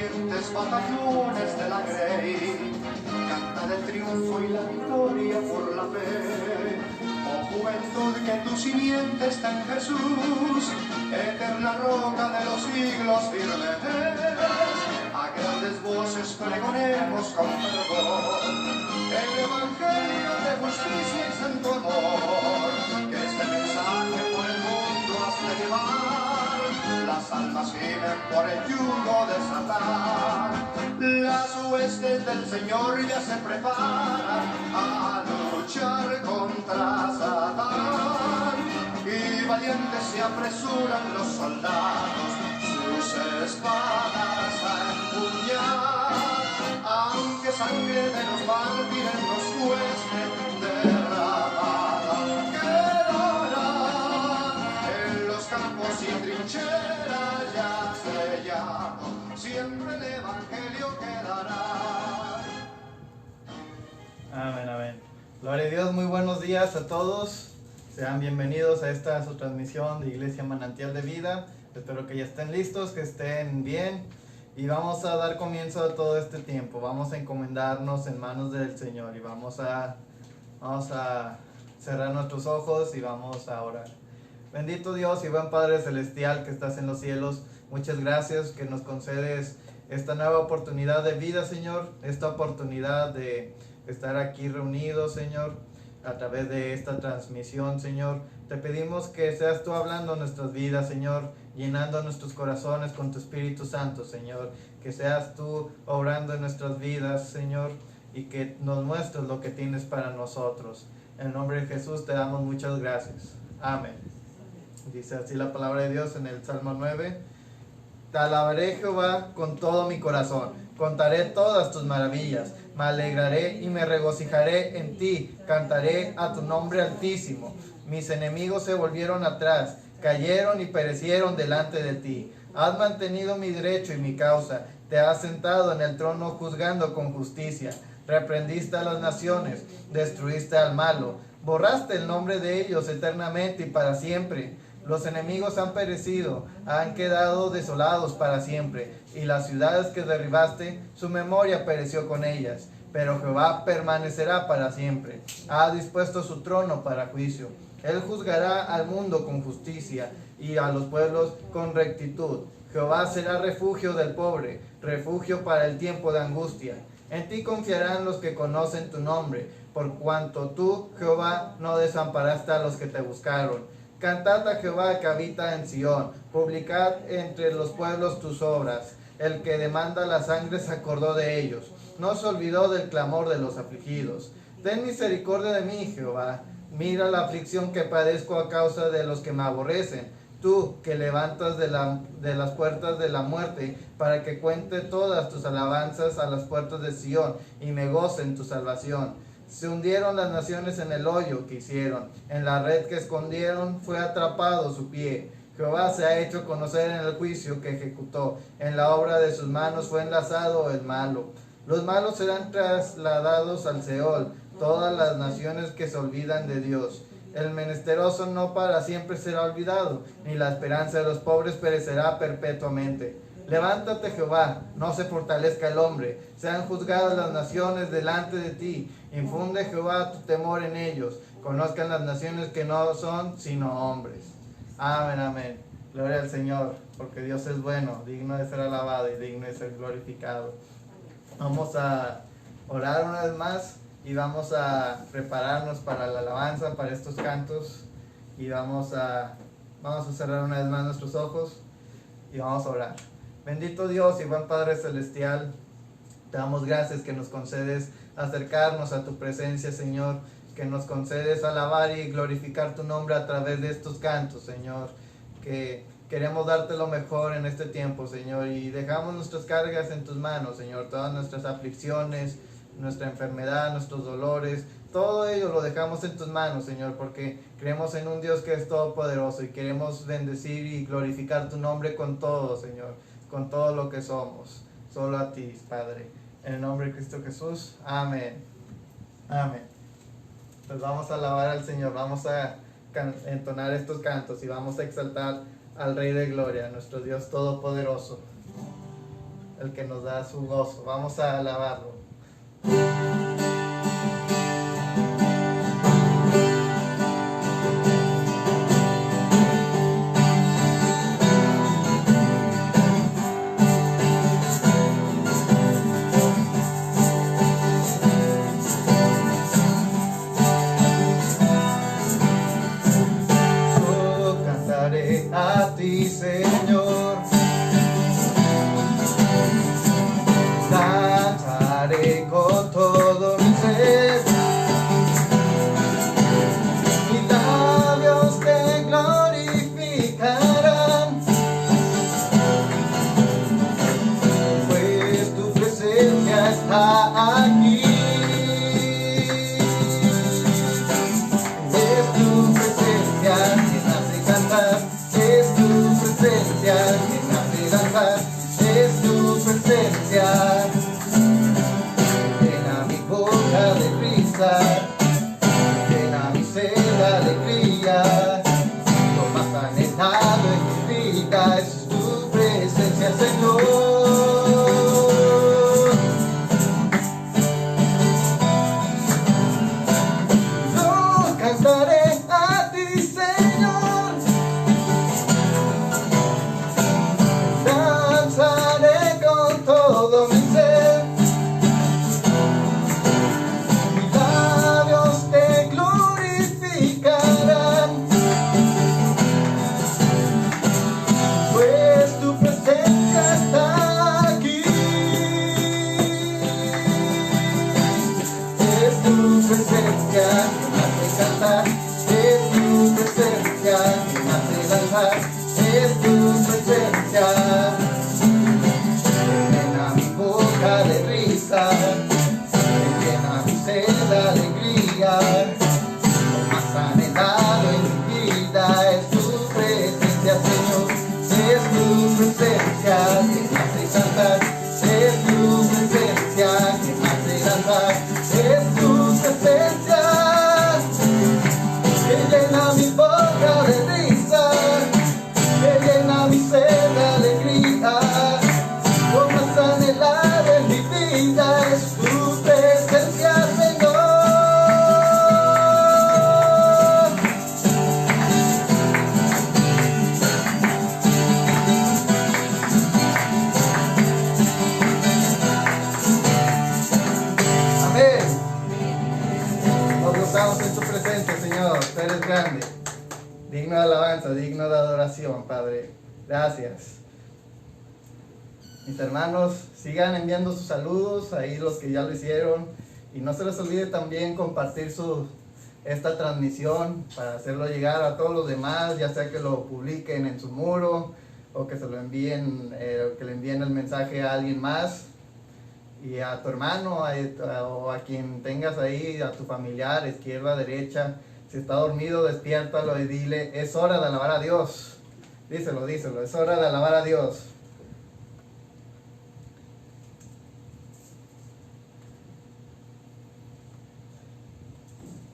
valientes batallones de la Grey, canta del triunfo y la victoria por la fe. Oh juventud, que tu simiente está en Jesús, eterna roca de los siglos firmes. A grandes voces pregonemos con fervor el evangelio de justicia y santo amor, que este mensaje por el mundo has de llevar. Las almas gimen por el yugo de Satán, las huestes del Señor ya se preparan a luchar contra Satán, y valientes se apresuran los soldados sus espadas a empuñar, aunque sangre de los mártires nos cueste derramada, quedará en los campos y trincheras ya sellado, siempre el evangelio quedará. Amén, amén. Gloria a Dios, muy buenos días a todos. Sean bienvenidos a esta su transmisión de Iglesia Manantial de Vida. Espero que ya estén listos, que estén bien. Y vamos a dar comienzo a todo este tiempo. Vamos a encomendarnos en manos del Señor y vamos a cerrar nuestros ojos y vamos a orar. Bendito Dios y buen Padre Celestial que estás en los cielos, muchas gracias que nos concedes esta nueva oportunidad de vida, Señor. Esta oportunidad de estar aquí reunidos, Señor, a través de esta transmisión, Señor. Te pedimos que seas tú hablando en nuestras vidas, Señor, llenando nuestros corazones con tu Espíritu Santo, Señor. Que seas tú obrando en nuestras vidas, Señor, y que nos muestres lo que tienes para nosotros. En el nombre de Jesús te damos muchas gracias. Amén. Dice así la palabra de Dios en el Salmo 9. Te alabaré, Jehová, con todo mi corazón. Contaré todas tus maravillas. Me alegraré y me regocijaré en ti. Cantaré a tu nombre altísimo. Mis enemigos se volvieron atrás, cayeron y perecieron delante de ti. Has mantenido mi derecho y mi causa. Te has sentado en el trono juzgando con justicia. Reprendiste a las naciones, destruiste al malo. Borraste el nombre de ellos eternamente y para siempre. Los enemigos han perecido, han quedado desolados para siempre, y las ciudades que derribaste, su memoria pereció con ellas. Pero Jehová permanecerá para siempre. Ha dispuesto su trono para juicio. Él juzgará al mundo con justicia y a los pueblos con rectitud. Jehová será refugio del pobre, refugio para el tiempo de angustia. En ti confiarán los que conocen tu nombre, por cuanto tú, Jehová, no desamparaste a los que te buscaron. Cantad a Jehová que habita en Sión, publicad entre los pueblos tus obras. El que demanda la sangre se acordó de ellos, no se olvidó del clamor de los afligidos. Ten misericordia de mí, Jehová, mira la aflicción que padezco a causa de los que me aborrecen. Tú que levantas de las puertas de la muerte, para que cuente todas tus alabanzas a las puertas de Sión, y me goce en tu salvación. Se hundieron las naciones en el hoyo que hicieron, en la red que escondieron fue atrapado su pie. Jehová se ha hecho conocer en el juicio que ejecutó, en la obra de sus manos fue enlazado el malo. Los malos serán trasladados al Seol, todas las naciones que se olvidan de Dios. El menesteroso no para siempre será olvidado, ni la esperanza de los pobres perecerá perpetuamente. Levántate, Jehová, no se fortalezca el hombre, sean juzgadas las naciones delante de ti. Infunde, Jehová, tu temor en ellos, conozcan las naciones que no son sino hombres. Amén, amén. Gloria al Señor, porque Dios es bueno, digno de ser alabado y digno de ser glorificado. Vamos a orar una vez más y vamos a prepararnos para la alabanza, para estos cantos, y vamos a cerrar una vez más nuestros ojos y vamos a orar. Bendito Dios y buen Padre Celestial, te damos gracias que nos concedes acercarnos a tu presencia, Señor, que nos concedes alabar y glorificar tu nombre a través de estos cantos, Señor, que queremos darte lo mejor en este tiempo, Señor, y dejamos nuestras cargas en tus manos, Señor, todas nuestras aflicciones, nuestra enfermedad, nuestros dolores, todo ello lo dejamos en tus manos, Señor, porque creemos en un Dios que es todopoderoso y queremos bendecir y glorificar tu nombre con todo, Señor, con todo lo que somos, solo a ti, Padre, en el nombre de Cristo Jesús, amén, amén. Pues vamos a alabar al Señor, vamos a entonar estos cantos y vamos a exaltar al Rey de Gloria, nuestro Dios todopoderoso. el que nos da su gozo. Vamos a alabarlo. A ti, Señor, cantaré con todo mi ser, mis labios te glorificarán, pues tu presencia está aquí. Es tu presencia que me hace cantar. Es tu presencia que me hace danzar, es tu presencia que llena mi boca de risa, que llena mi sed de alegría, lo más anhelado en mi vida es tu presencia, Señor. Yo cantaré a ti, Señor. Danzaré con todo mi ser, mis labios te glorificarán, pues tu presencia está aquí. Es tu presencia que me hace cantar, es tu presencia que me hace danzar, es tu presencia que llena mi boca de risa, que llena mi sed de alegría, lo más anhelado en mi vida es tu presencia, Señor. Es tu presencia que me hace cantar, es tu presencia que me hace danzar, es tu presencia que llena mi boca de risa, que llena mi sed de alegría, lo más anhelado en mi vida es tu presencia, Señor. Amén. Nos gozamos en tu presencia, Señor. Tú eres grande, digno de alabanza, digno de adoración, Padre. Gracias. Mis hermanos, sigan enviando sus saludos, ahí los que ya lo hicieron. Y no se les olvide también compartir esta transmisión para hacerlo llegar a todos los demás, ya sea que lo publiquen en su muro o que se lo envíen, que le envíen el mensaje a alguien más. Y a tu hermano o a quien tengas ahí, a tu familiar, izquierda, derecha. Si está dormido, despiértalo y dile, es hora de alabar a Dios. Díselo, es hora de alabar a Dios.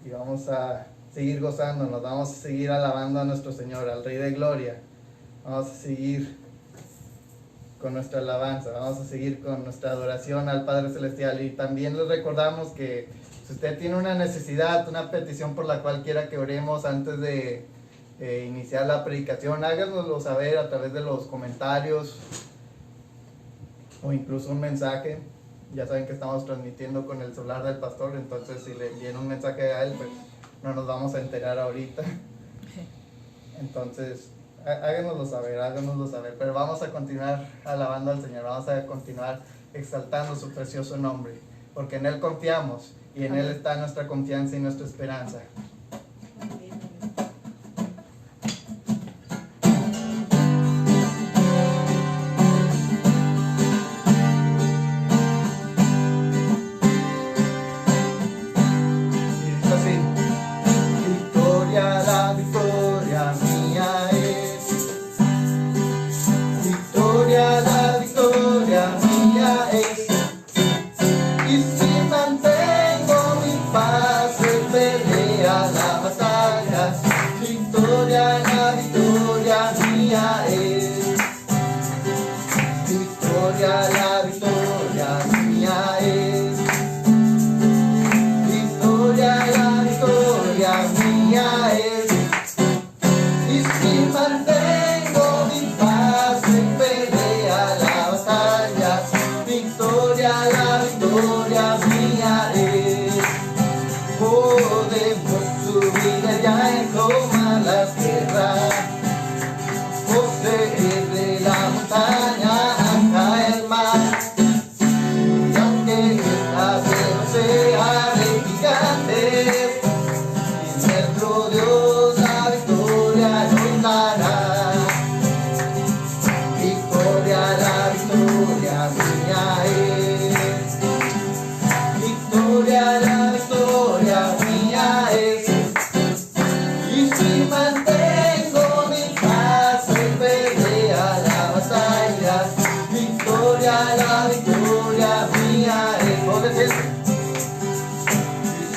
Y vamos a seguir gozándonos, vamos a seguir alabando a nuestro Señor, al Rey de Gloria. Vamos a seguir con nuestra alabanza, vamos a seguir con nuestra adoración al Padre Celestial. Y también les recordamos que si usted tiene una necesidad, una petición por la cual quiera que oremos antes de iniciar la predicación, háganoslo saber a través de los comentarios o incluso un mensaje. Ya saben que estamos transmitiendo con el celular del pastor, entonces si le envían un mensaje a él, pues no nos vamos a enterar ahorita. Entonces, háganoslo saber, pero vamos a continuar alabando al Señor, vamos a continuar exaltando su precioso nombre, porque en Él confiamos y en Él está nuestra confianza y nuestra esperanza. Y si mantengo mi paz en pelea, mía es. Y si mantengo mi paz en pelea la batalla, victoria, la victoria mía es. Podemos subir allá y tomar las tierras, poseer de la montaña hasta el mar. Y aunque esta tierra sea de gigantes, nuestro Dios la victoria nos dará. Victoria, la victoria mía es. Victoria, la victoria mía es. Y si mantengo mi paz en pelea la batalla, victoria, la victoria mía es. ¿Dónde es?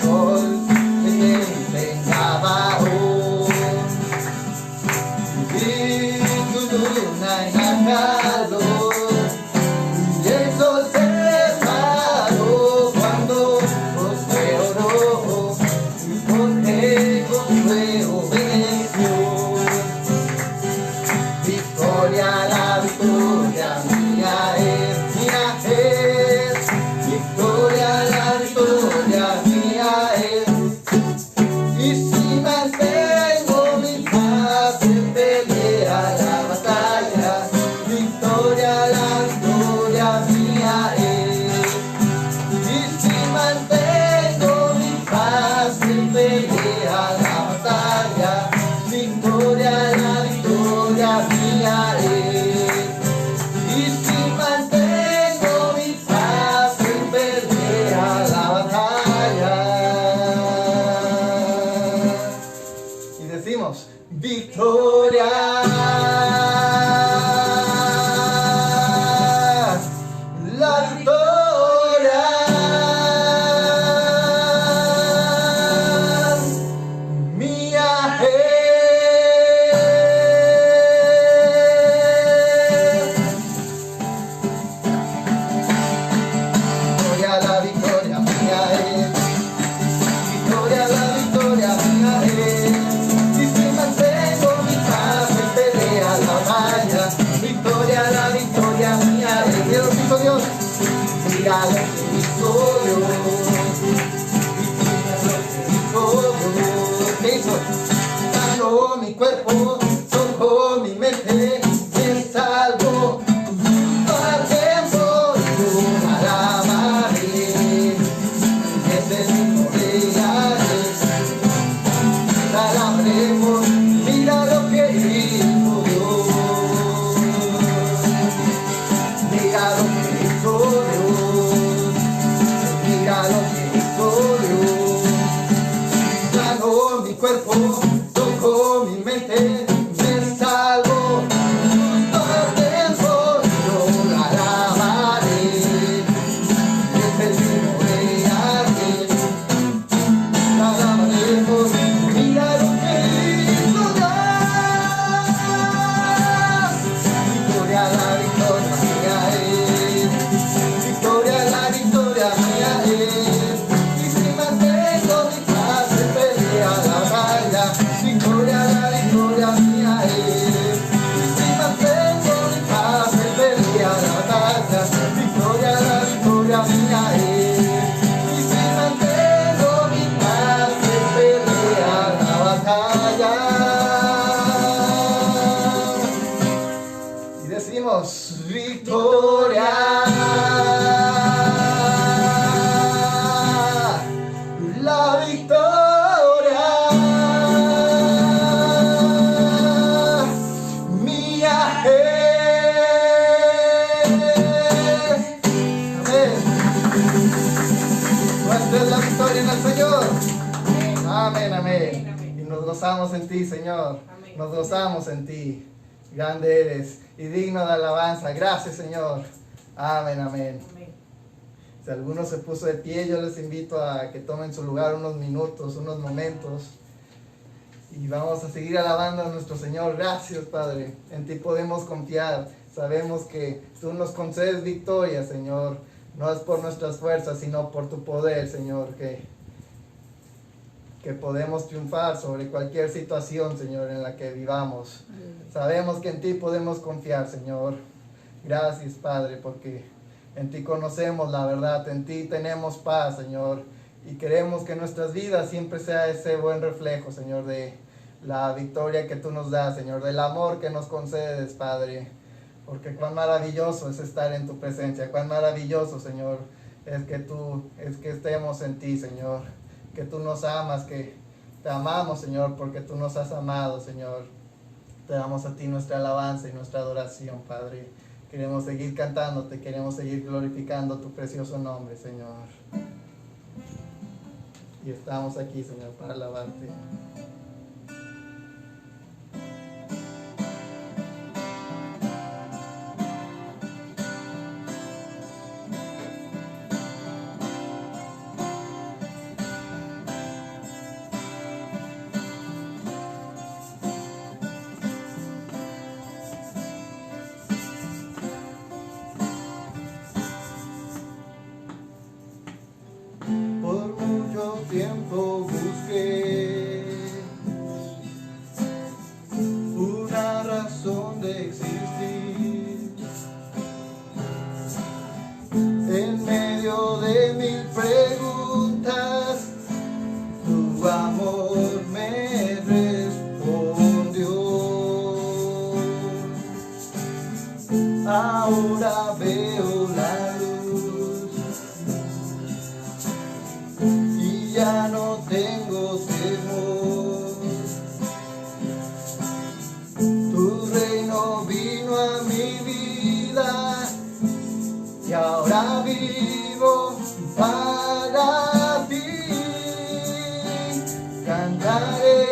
Sol venga abajo y tu luna en la calor, y el sol se paró cuando os veo rojo, porque con fuego venció. Victoria, la victoria mía es. Victoria, la victoria mía es. Y si mantengo mi paz en pelea la batalla, victoria, la victoria mía es. Y si mantengo mi paz en pelea la batalla, victoria, la victoria mía es. Y si mantengo mi paz en pelea la batalla. Y decimos, victoria. La victoria mía es. Victoria, la victoria mía es. Victoria, la victoria mía es. Y si mantengo mi paz en pelea la batalla, victoria, la victoria mía es. Dios, hijo Dios, mira lo que hizo Dios. Mira lo que hizo Dios. ¿Qué hizo? Sanó mi cuerpo, tocó mi mente, me salvó. Al tiempo yo alabaré, ese mismo día alabaremos. Mira lo que hizo Dios, mira lo que hizo Dios, mira lo que hizo Dios. Sanó mi cuerpo, tocó mi mente, me salvó. Todo el tiempo yo la alabaré, ese mismo día la alabaremos. Mira lo que hizo Dios. Victoria, la victoria mía es. Victoria, la victoria mía es. Y si mantengo mi paz en pelea la batalla, victoria, la victoria mía es. Y si mantengo mi paz en pelea la batalla, victoria, la victoria mía es. Y si mantengo mi paz en pelea la batalla. Y decimos, victoria. La victoria mía es. Amén. Nuestra es la victoria en el Señor. Amén, amén. Y nos gozamos en ti, Señor. Nos gozamos en ti. Grande eres y digno de alabanza. Gracias, Señor. Amén, amén. Si alguno se puso de pie, yo les invito a que tomen su lugar unos minutos, unos momentos. Y vamos a seguir alabando a nuestro Señor. Gracias, Padre. En ti podemos confiar. Sabemos que tú nos concedes victoria, Señor. No es por nuestras fuerzas, sino por tu poder, Señor. Que que podemos triunfar sobre cualquier situación, Señor, en la que vivamos. Sabemos que en ti podemos confiar, Señor. Gracias, Padre, porque en ti conocemos la verdad, en ti tenemos paz, Señor. Y queremos que nuestras vidas siempre sea ese buen reflejo, Señor, de la victoria que tú nos das, Señor, del amor que nos concedes, Padre. Porque cuán maravilloso es estar en tu presencia, cuán maravilloso, Señor, es que estemos en ti, Señor. Que tú nos amas, que te amamos, Señor, porque tú nos has amado, Señor. Te damos a ti nuestra alabanza y nuestra adoración, Padre. Queremos seguir cantándote, queremos seguir glorificando tu precioso nombre, Señor. Y estamos aquí, Señor, para alabarte. Tiempo busqué una razón de existir en medio de mil preguntas. Tu amor me respondió. Ahora veo la luz. Ya no tengo temor. Tu reino vino a mi vida y ahora vivo para ti. Cantaré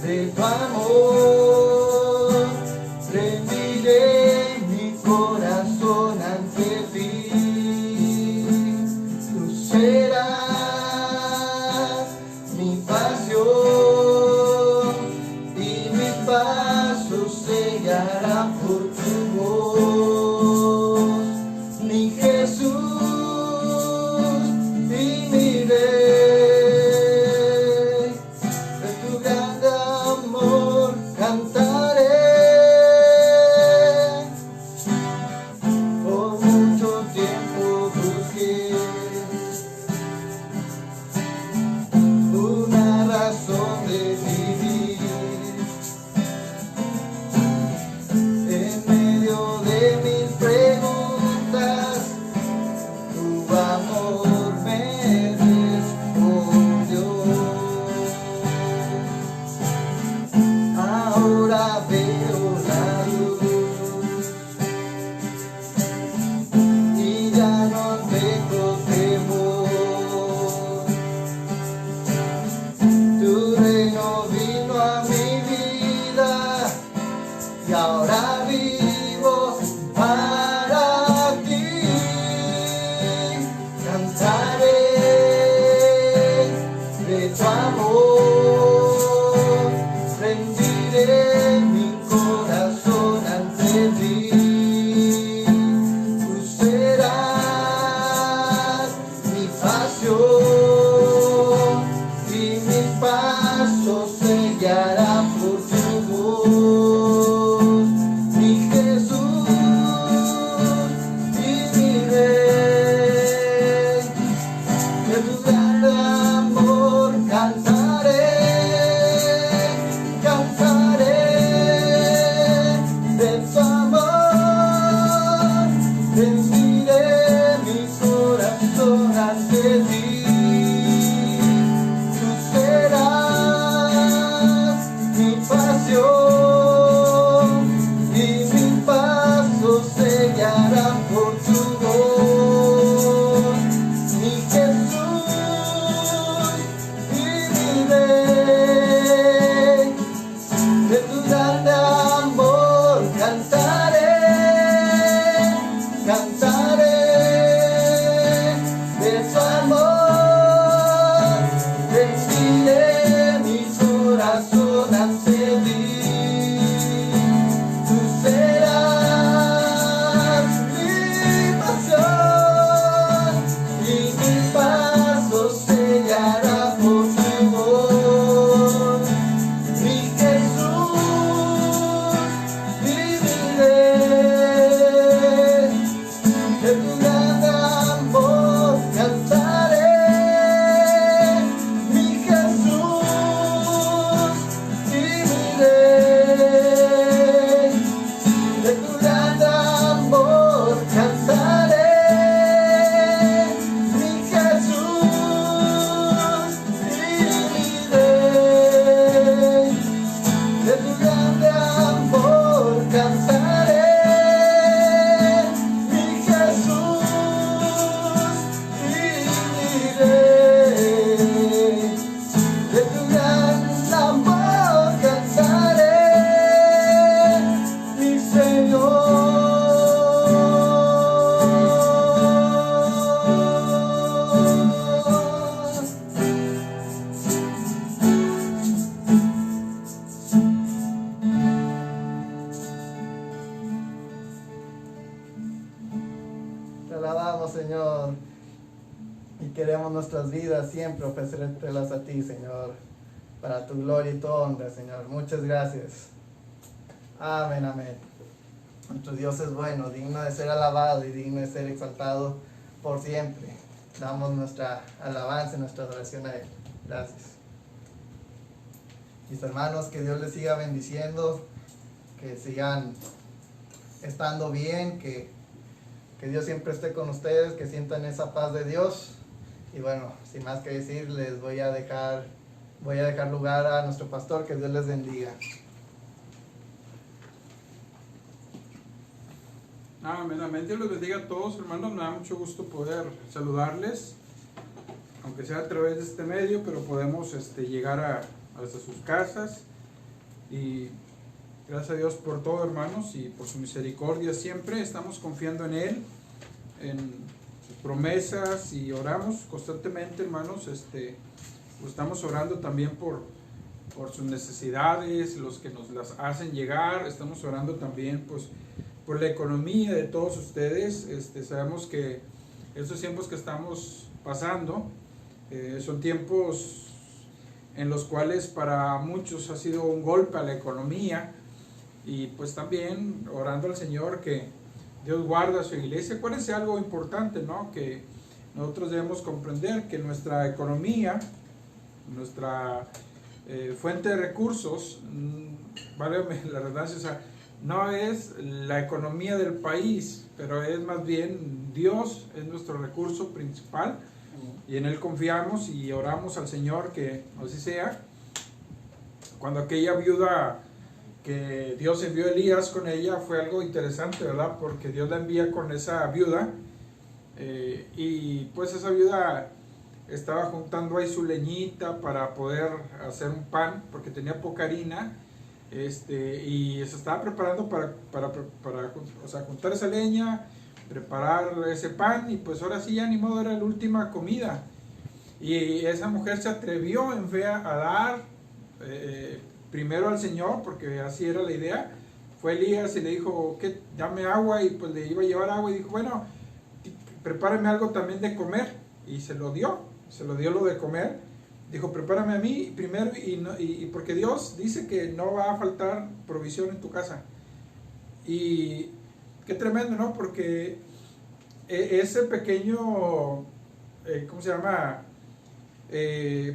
de tu amor, rendiré mi corazón ante ti. Serás mi pasión y mi paso se guiará por tu voz, mi Jesús y mi Rey. De tu gran amor cantaré. Por mucho tiempo busqué una razón de vivir en medio de mil preguntas. Tu amor me respondió. Ahora veo la luz y ya no tengo temor. Tu reino vino a mi vida y ahora vivo para ti. Cantaré de tu amor, rendiré mi corazón ante ti. Tú serás mi pasión y mi paso se guiará por tu voz, mi Jesús y mi Rey. De tu gran amor cantaré. queremos nuestras vidas siempre ofrecértelas a ti, Señor, para tu gloria y tu honra, Señor. Muchas gracias. Amén, amén. Nuestro Dios es bueno, digno de ser alabado y digno de ser exaltado por siempre. Damos nuestra alabanza y nuestra adoración a Él. Gracias. Mis hermanos, que Dios les siga bendiciendo, que sigan estando bien, que Dios siempre esté con ustedes, que sientan esa paz de Dios. Y bueno, sin más que decir, les voy a dejar lugar a nuestro pastor. Que Dios les bendiga. Amén, amén. Dios los bendiga a todos, hermanos. Me da mucho gusto poder saludarles, aunque sea a través de este medio, pero podemos llegar hasta sus casas. Y gracias a Dios por todo, hermanos, y por su misericordia siempre. Estamos confiando en Él, en sus promesas, y oramos constantemente, hermanos. Estamos orando también por sus necesidades, los que nos las hacen llegar. Estamos orando también, pues, por la economía de todos ustedes. Sabemos que estos tiempos que estamos pasando son tiempos en los cuales para muchos ha sido un golpe a la economía, y pues también orando al Señor que Dios guarda a su iglesia. Acuérdense algo importante, ¿no? Que nosotros debemos comprender que nuestra economía, nuestra fuente de recursos, vale la redundancia, o sea, no es la economía del país, pero es más bien Dios, es nuestro recurso principal, y en Él confiamos y oramos al Señor que así sea. Cuando aquella viuda que Dios envió a Elías con ella, fue algo interesante, ¿verdad? Porque Dios la envía con esa viuda, y pues esa viuda estaba juntando ahí su leñita para poder hacer un pan, porque tenía poca harina. Y se estaba preparando para o sea, juntar esa leña, preparar ese pan, y pues ahora sí ya ni modo, era la última comida. Y esa mujer se atrevió en fe a dar primero al Señor, porque así era la idea. Fue Elías y le dijo, que dame agua, y pues le iba a llevar agua, y dijo, bueno, prepárame algo también de comer, y se lo dio lo de comer. Dijo, prepárame a mí primero, y porque Dios dice que no va a faltar provisión en tu casa. Y qué tremendo, ¿no? Porque ese pequeño, ¿cómo se llama?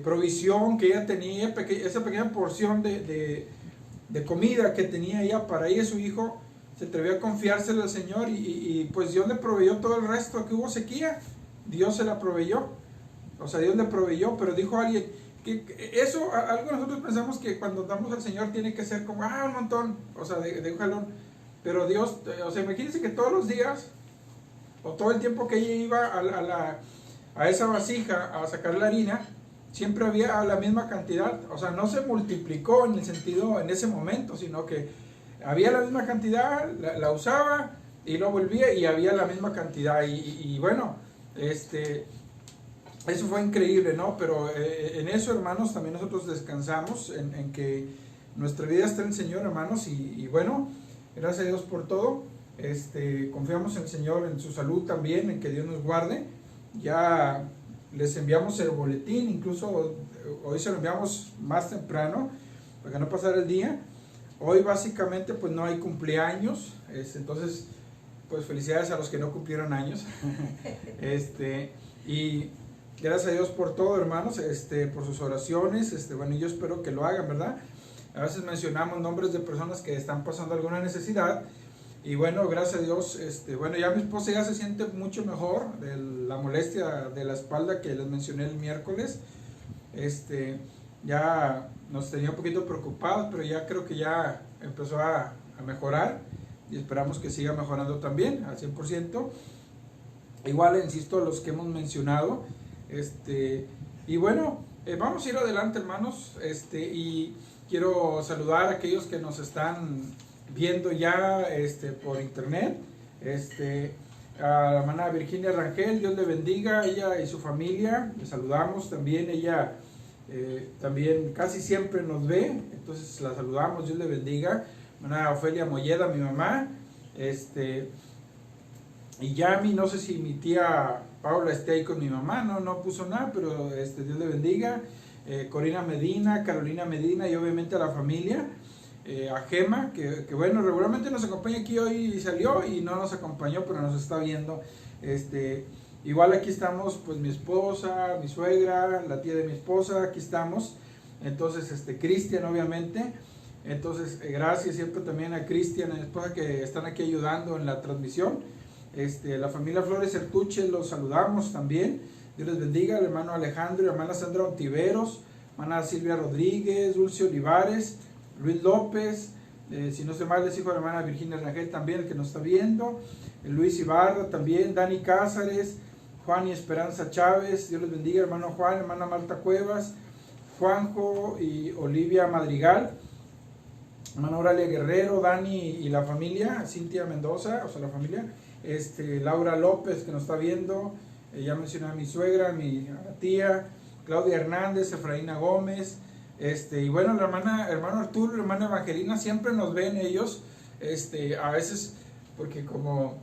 Provisión que ella tenía, esa pequeña porción de comida que tenía ella para ella y su hijo, se atrevió a confiársela al Señor, y pues Dios le proveyó todo el resto. Que hubo sequía, Dios se la proveyó. O sea, Dios le proveyó, pero dijo alguien que eso, algo nosotros pensamos que cuando damos al Señor tiene que ser como, un montón, o sea, de un jalón. Pero Dios, o sea, imagínense que todos los días, o todo el tiempo que ella iba a esa vasija a sacar la harina, siempre había la misma cantidad. O sea, no se multiplicó en el sentido en ese momento, sino que había la misma cantidad, la usaba, y luego volvía y había la misma cantidad. Y bueno, eso fue increíble, ¿no? Pero en eso, hermanos, también nosotros descansamos en que nuestra vida está en el Señor, hermanos, y bueno, gracias a Dios por todo. Confiamos en el Señor, en su salud también, en que Dios nos guarde. Ya les enviamos el boletín, incluso hoy se lo enviamos más temprano, para que no pasara el día. Hoy básicamente pues no hay cumpleaños, entonces pues felicidades a los que no cumplieron años. Y gracias a Dios por todo, hermanos, por sus oraciones. Bueno, yo espero que lo hagan, ¿verdad? A veces mencionamos nombres de personas que están pasando alguna necesidad, y bueno, gracias a Dios, bueno, ya mi esposa ya se siente mucho mejor de la molestia de la espalda que les mencioné el miércoles. Ya nos tenía un poquito preocupados, pero ya creo que ya empezó a mejorar, y esperamos que siga mejorando también al 100%. Igual, insisto, los que hemos mencionado. Y bueno, vamos a ir adelante, hermanos, y quiero saludar a aquellos que nos están viendo ya por internet. A la hermana Virginia Rangel, Dios le bendiga, ella y su familia, le saludamos también. Ella también casi siempre nos ve, entonces la saludamos, Dios le bendiga. Hermana Ofelia Molleda, mi mamá, y Yami, no sé si mi tía Paula esté ahí con mi mamá, no puso nada, pero Dios le bendiga. Corina Medina, Carolina Medina y obviamente a la familia. A Gema, que bueno, regularmente nos acompaña aquí hoy, salió y no nos acompañó, pero nos está viendo. Igual aquí estamos, pues mi esposa, mi suegra, la tía de mi esposa, aquí estamos. Entonces, Cristian, obviamente. Entonces, gracias siempre también a Cristian y a mi esposa que están aquí ayudando en la transmisión. La familia Flores Certuche los saludamos también. Dios les bendiga. El hermano Alejandro, la hermana Sandra Ontiveros, hermana Silvia Rodríguez, Dulce Olivares, Luis López, si no sé mal es hijo de la hermana Virginia Rangel también, el que nos está viendo, Luis Ibarra también, Dani Cázares, Juan y Esperanza Chávez, Dios les bendiga, hermano Juan, hermana Marta Cuevas, Juanjo y Olivia Madrigal, hermana Oralia Guerrero, Dani y la familia, Cintia Mendoza, o sea la familia, Laura López que nos está viendo, ya mencioné a mi suegra, a mi tía, Claudia Hernández, Efraína Gómez, y bueno, la hermano Arturo, la hermana Evangelina, siempre nos ven ellos, a veces, porque como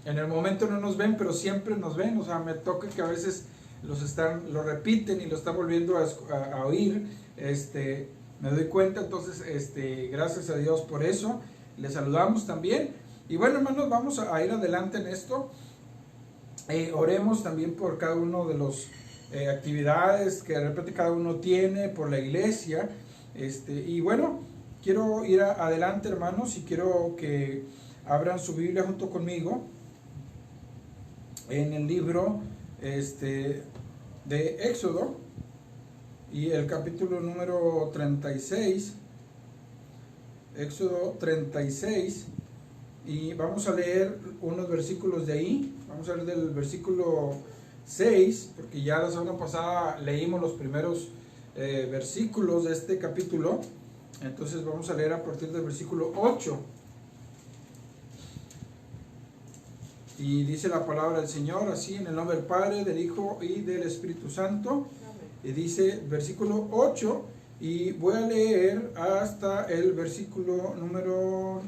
en el momento no nos ven, pero siempre nos ven, o sea, me toca que a veces lo repiten y lo están volviendo a oír, me doy cuenta, entonces, gracias a Dios por eso, les saludamos también, y bueno, hermanos, vamos a ir adelante en esto, oremos también por cada uno de los actividades que de repente cada uno tiene por la iglesia, y bueno, quiero ir adelante, hermanos, y quiero que abran su Biblia junto conmigo en el libro de Éxodo y el capítulo número 36, Éxodo 36, y vamos a leer unos versículos de ahí. Vamos a leer del versículo 6, porque ya la semana pasada leímos los primeros versículos de este capítulo. Entonces vamos a leer a partir del versículo 8. Y dice la palabra del Señor así, en el nombre del Padre, del Hijo y del Espíritu Santo. Y dice versículo 8, y voy a leer hasta el versículo número...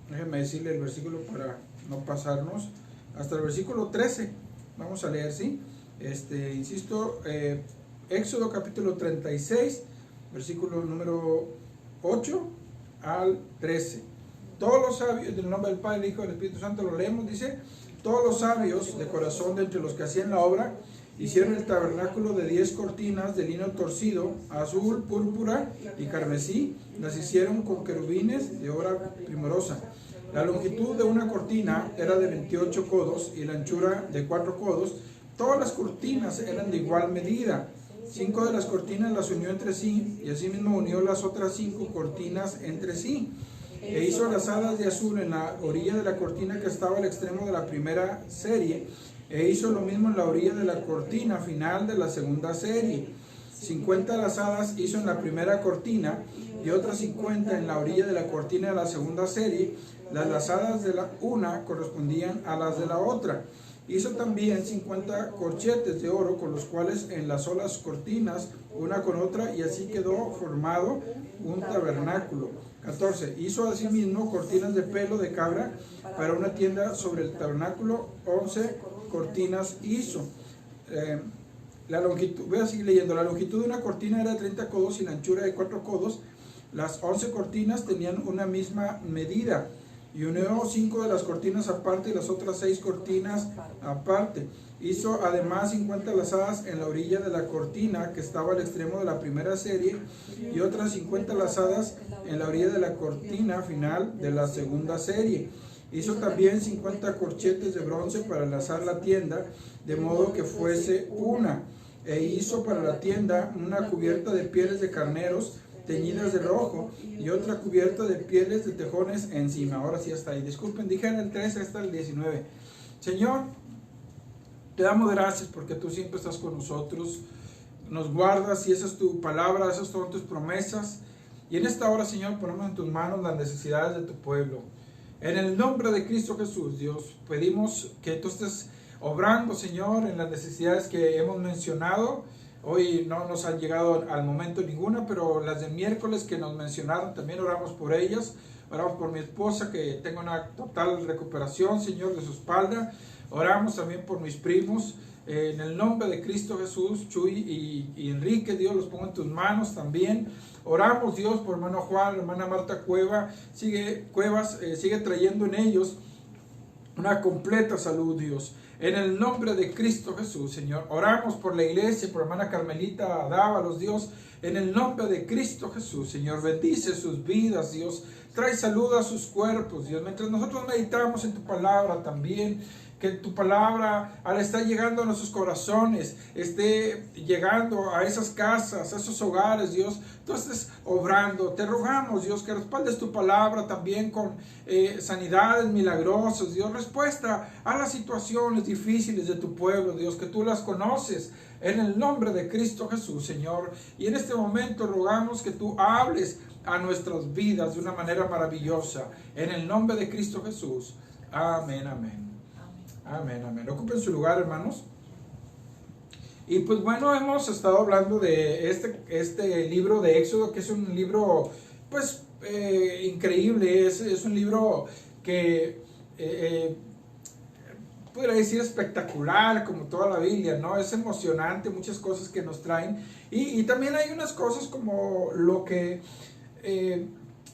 déjenme decirle el versículo para no pasarnos. Hasta el versículo 13, vamos a leer, ¿sí? Insisto, Éxodo capítulo 36, versículo número 8 al 13. Todos los sabios, del nombre del Padre, del Hijo y del Espíritu Santo, lo leemos, dice: todos los sabios de corazón de entre los que hacían la obra, hicieron el tabernáculo de 10 cortinas de lino torcido, azul, púrpura y carmesí, las hicieron con querubines de obra primorosa. La longitud de una cortina era de 28 codos y la anchura de 4 codos. Todas las cortinas eran de igual medida. 5 de las cortinas las unió entre sí, y asimismo unió las otras 5 cortinas entre sí. E hizo las alas de azul en la orilla de la cortina que estaba al extremo de la primera serie, e hizo lo mismo en la orilla de la cortina final de la segunda serie. 50 lazadas hizo en la primera cortina y otras 50 en la orilla de la cortina de la segunda serie. Las lazadas de la una correspondían a las de la otra. Hizo también 50 corchetes de oro con los cuales enlazó las cortinas una con otra, y así quedó formado un tabernáculo. 14. Hizo asimismo cortinas de pelo de cabra para una tienda sobre el tabernáculo. 11 cortinas hizo. La longitud, voy a seguir leyendo. La longitud de una cortina era de 30 codos y la anchura de 4 codos. Las 11 cortinas tenían una misma medida, y unió 5 de las cortinas aparte y las otras 6 cortinas aparte. Hizo además 50 lazadas en la orilla de la cortina que estaba al extremo de la primera serie, y otras 50 lazadas en la orilla de la cortina final de la segunda serie. Hizo también 50 corchetes de bronce para enlazar la tienda, de modo que fuese una. E hizo para la tienda una cubierta de pieles de carneros teñidas de rojo, y otra cubierta de pieles de tejones encima. Ahora sí, hasta ahí. Disculpen, dije en el 13 hasta el 19. Señor, te damos gracias porque tú siempre estás con nosotros, nos guardas, y esa es tu palabra, esas son tus promesas. Y en esta hora, Señor, ponemos en tus manos las necesidades de tu pueblo. En el nombre de Cristo Jesús, Dios, pedimos que tú estés obrando, Señor, en las necesidades que hemos mencionado. Hoy no nos han llegado al momento ninguna, pero las de miércoles que nos mencionaron, también oramos por ellas. Oramos por mi esposa, que tenga una total recuperación, Señor, de su espalda. Oramos también por mis primos, en el nombre de Cristo Jesús. Chuy y Enrique, Dios, los pongo en tus manos también. Oramos, Dios, por hermano Juan, hermana Marta Cuevas, sigue trayendo en ellos una completa salud, Dios. En el nombre de Cristo Jesús, Señor. Oramos por la iglesia, por hermana Carmelita Dávalos, Dios. En el nombre de Cristo Jesús, Señor. Bendice sus vidas, Dios. Trae salud a sus cuerpos, Dios. Mientras nosotros meditamos en tu palabra también, que tu palabra, al estar llegando a nuestros corazones, esté llegando a esas casas, a esos hogares, Dios, tú estés obrando. Te rogamos, Dios, que respaldes tu palabra también con sanidades milagrosas, Dios, respuesta a las situaciones difíciles de tu pueblo, Dios, que tú las conoces, en el nombre de Cristo Jesús, Señor. Y en este momento rogamos que tú hables a nuestras vidas de una manera maravillosa, en el nombre de Cristo Jesús. Amén, amén. Amén, amén. Ocupen su lugar, hermanos. Y pues bueno, hemos estado hablando de este libro de Éxodo, que es un libro pues increíble. Es un libro que podría decir espectacular, como toda la Biblia, ¿no? Es emocionante, muchas cosas que nos traen. Y también hay unas cosas como lo que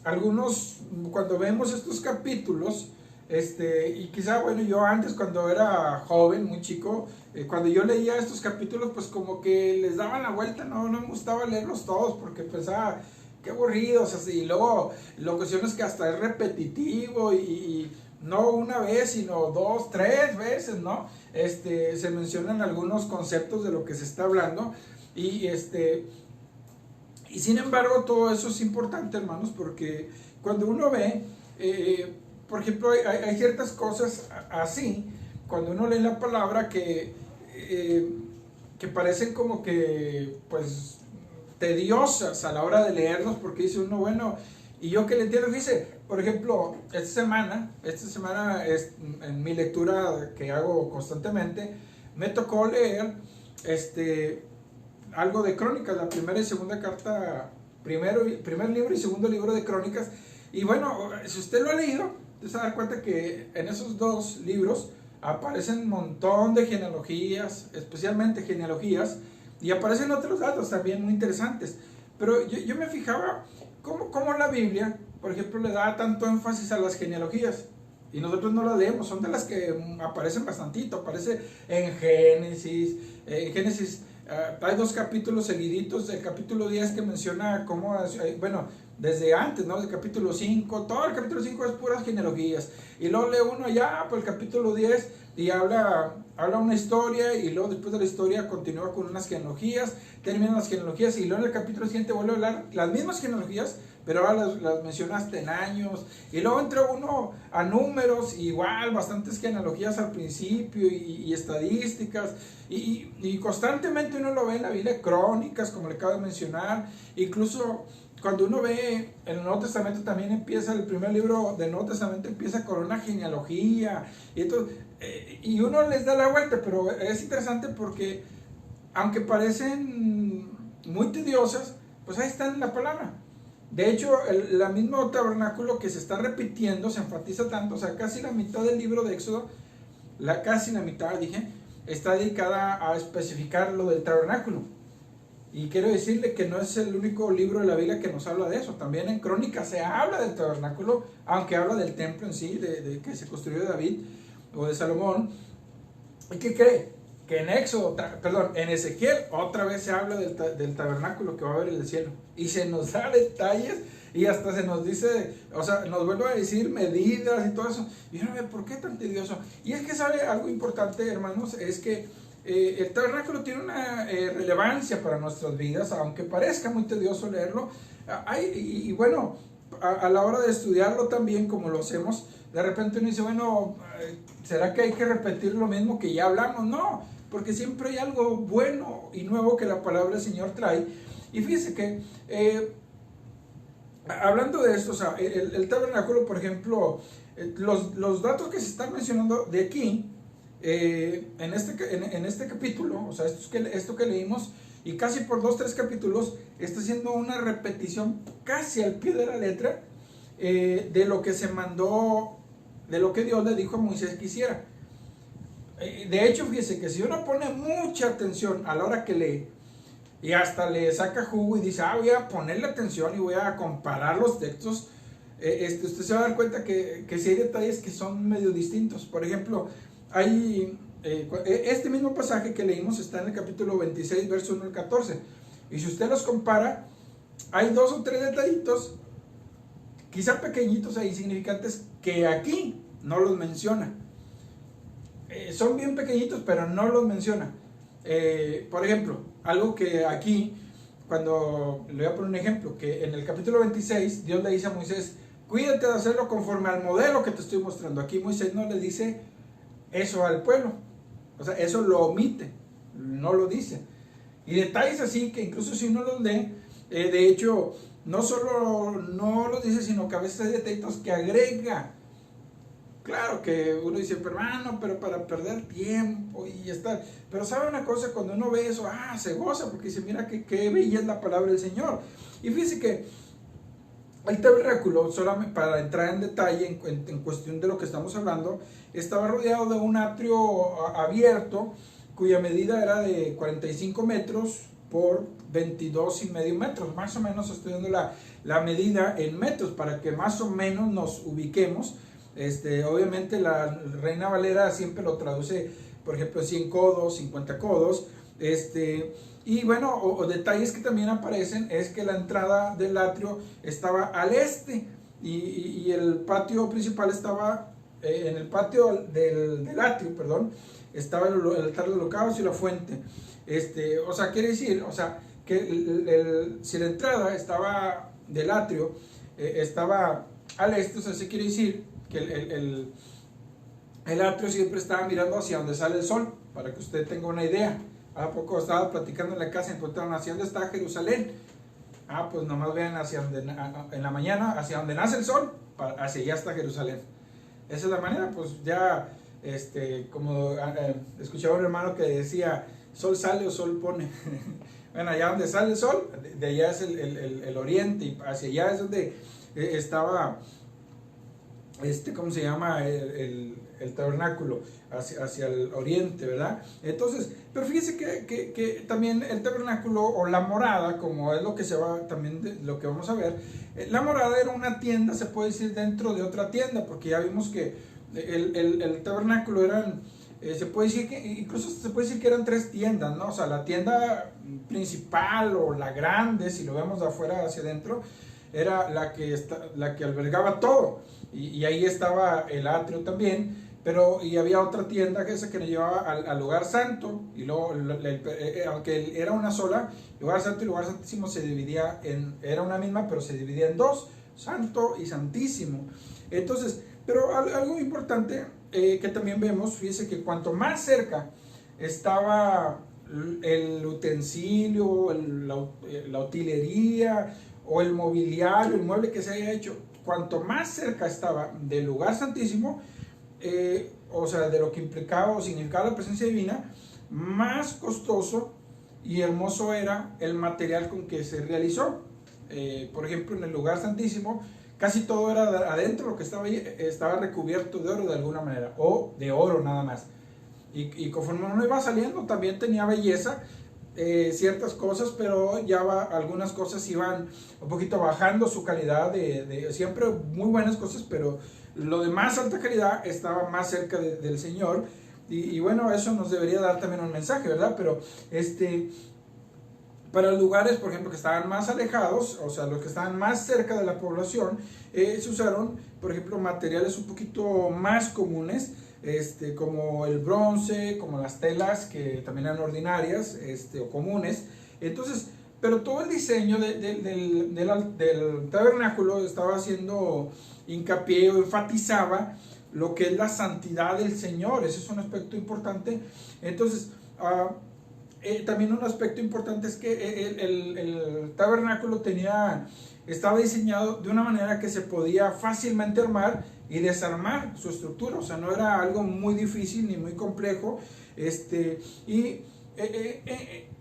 algunos, cuando vemos estos capítulos, y quizá, bueno, yo antes cuando era joven, muy chico, cuando yo leía estos capítulos, pues como que les daban la vuelta, no me gustaba leerlos todos, porque pensaba, qué aburridos, así, y luego, la cuestión es que hasta es repetitivo, y no una vez, sino 2, 3 veces, ¿no? Se mencionan algunos conceptos de lo que se está hablando, y sin embargo, todo eso es importante, hermanos, porque cuando uno ve, por ejemplo, hay ciertas cosas así, cuando uno lee la palabra que parecen como que, pues, tediosas a la hora de leerlos, porque dice uno, bueno, y yo que le entiendo, dice, por ejemplo, esta semana en mi lectura que hago constantemente, me tocó leer algo de Crónicas, la primera y segunda carta, primer libro y segundo libro de Crónicas, y bueno, si usted lo ha leído, se va a dar cuenta que en esos dos libros aparecen un montón de genealogías, especialmente genealogías, y aparecen otros datos también muy interesantes. Pero yo me fijaba cómo la Biblia, por ejemplo, le da tanto énfasis a las genealogías, y nosotros no las leemos, son de las que aparecen bastantito, aparece en Génesis. Hay 2 capítulos seguiditos, el capítulo 10 que menciona cómo, bueno, desde antes, ¿no? El capítulo 5, todo el capítulo 5 es puras genealogías. Y luego lee uno ya por el capítulo 10 y habla una historia, y luego después de la historia continúa con unas genealogías, terminan las genealogías, y luego en el capítulo siguiente vuelve a hablar las mismas genealogías, pero ahora las mencionaste en años, y luego entra uno a números, igual, bastantes genealogías al principio, y estadísticas, y constantemente uno lo ve en la Biblia, Crónicas, como le acabo de mencionar, incluso cuando uno ve en el Nuevo Testamento también empieza, el primer libro del Nuevo Testamento empieza con una genealogía, y uno les da la vuelta, pero es interesante porque aunque parecen muy tediosas, pues ahí están en la palabra. De hecho, la mismo tabernáculo que se está repitiendo, se enfatiza tanto, o sea, casi la mitad del libro de Éxodo, casi la mitad, está dedicada a especificar lo del tabernáculo. Y quiero decirle que no es el único libro de la Biblia que nos habla de eso. También en Crónicas se habla del tabernáculo, aunque habla del templo en sí, de que se construyó David o de Salomón. ¿Y qué cree? Que en Ezequiel otra vez se habla del tabernáculo que va a haber en el cielo. Y se nos da detalles, y hasta se nos dice, o sea, nos vuelve a decir medidas y todo eso. Y uno ve, ¿por qué tan tedioso? Y es que sabe algo importante, hermanos, es que el tabernáculo tiene una relevancia para nuestras vidas, aunque parezca muy tedioso leerlo. Y bueno, a la hora de estudiarlo también, como lo hacemos, de repente uno dice, bueno, ¿será que hay que repetir lo mismo que ya hablamos? No, porque siempre hay algo bueno y nuevo que la palabra del Señor trae. Y fíjese que, hablando de esto, o sea, el tabernáculo, por ejemplo, los datos que se están mencionando de aquí, en este capítulo, o sea, esto que leímos, y casi por 2-3 capítulos, está haciendo una repetición casi al pie de la letra de lo que se mandó, de lo que Dios le dijo a Moisés que hiciera. De hecho, fíjese que si uno pone mucha atención a la hora que lee, y hasta le saca jugo y dice, voy a ponerle atención y voy a comparar los textos, usted se va a dar cuenta que sí hay detalles que son medio distintos. Por ejemplo, hay este mismo pasaje que leímos está en el capítulo 26, verso 1 al 14. Y si usted los compara, hay 2 o 3 detallitos, quizá pequeñitos e insignificantes, que aquí no los menciona. Son bien pequeñitos, pero no los menciona. Por ejemplo, algo que aquí, cuando le voy a poner un ejemplo, que en el capítulo 26 Dios le dice a Moisés, cuídate de hacerlo conforme al modelo que te estoy mostrando. Aquí Moisés no le dice eso al pueblo, o sea, eso lo omite, no lo dice. Y detalles así que incluso si uno los lee, de hecho, no solo no los dice, sino que a veces hay detallitos que agrega. Claro que uno dice, pero hermano, pero para perder tiempo y estar. Pero sabe una cosa, cuando uno ve eso, se goza, porque dice, mira qué bella es la palabra del Señor. Y fíjese que el tabernáculo, solamente para entrar en detalle en cuestión de lo que estamos hablando, estaba rodeado de un atrio abierto, cuya medida era de 45 metros por 22,5 metros. Más o menos estoy dando la medida en metros, para que más o menos nos ubiquemos. Obviamente la Reina Valera siempre lo traduce, por ejemplo, 100 codos, 50 codos. Y bueno, detalles que también aparecen es que la entrada del atrio estaba al este y el patio principal estaba en el patio del atrio, perdón, estaba el altar de holocausto y la fuente. O sea, quiere decir, o sea, que si la entrada estaba del atrio, estaba al este, o sea, se quiere decir que el atrio siempre estaba mirando hacia donde sale el sol, para que usted tenga una idea. Hace poco estaba platicando en la casa y encontraron hacia dónde está Jerusalén. Pues nomás vean hacia donde, en la mañana, hacia donde nace el sol, hacia allá está Jerusalén. Esa es la manera, pues ya, como escuchaba un hermano que decía, sol sale o sol pone. Bueno, allá donde sale el sol, de allá es el oriente, y hacia allá es donde estaba, ¿cómo se llama? El tabernáculo, hacia el oriente, ¿verdad? Entonces, pero fíjese que también el tabernáculo o la morada, como es lo que se va también lo que vamos a ver, la morada era una tienda, se puede decir, dentro de otra tienda, porque ya vimos que el tabernáculo eran, se puede decir que, incluso se puede decir que eran 3 tiendas, ¿no? O sea, la tienda principal o la grande, si lo vemos de afuera hacia adentro, era la que albergaba todo, y ahí estaba el atrio también. Y había otra tienda que nos llevaba al lugar santo, y luego, aunque era una sola, lugar santo y lugar santísimo se dividía era una misma, pero se dividía en 2, santo y santísimo. Entonces, pero algo importante que también vemos, fíjese que cuanto más cerca estaba el utensilio, la utilería o el mobiliario, el mueble que se haya hecho, cuanto más cerca estaba del lugar santísimo, o sea, de lo que implicaba o significaba la presencia divina, más costoso y hermoso era el material con que se realizó. Por ejemplo, en el lugar santísimo, casi todo era adentro, lo que estaba ahí estaba recubierto de oro de alguna manera, o de oro nada más. Y conforme uno iba saliendo, también tenía belleza, ciertas cosas, pero ya algunas cosas iban un poquito bajando su calidad, siempre muy buenas cosas, pero lo de más alta calidad estaba más cerca del Señor, y bueno, eso nos debería dar también un mensaje, ¿verdad? Pero para lugares, por ejemplo, que estaban más alejados, o sea, los que estaban más cerca de la población, se usaron, por ejemplo, materiales un poquito más comunes, como el bronce, como las telas, que también eran ordinarias, o comunes. Entonces, pero todo el diseño del tabernáculo estaba haciendo hincapié o enfatizaba lo que es la santidad del Señor. Ese es un aspecto importante. Entonces, también un aspecto importante es que el tabernáculo estaba diseñado de una manera que se podía fácilmente armar y desarmar su estructura. O sea, no era algo muy difícil ni muy complejo.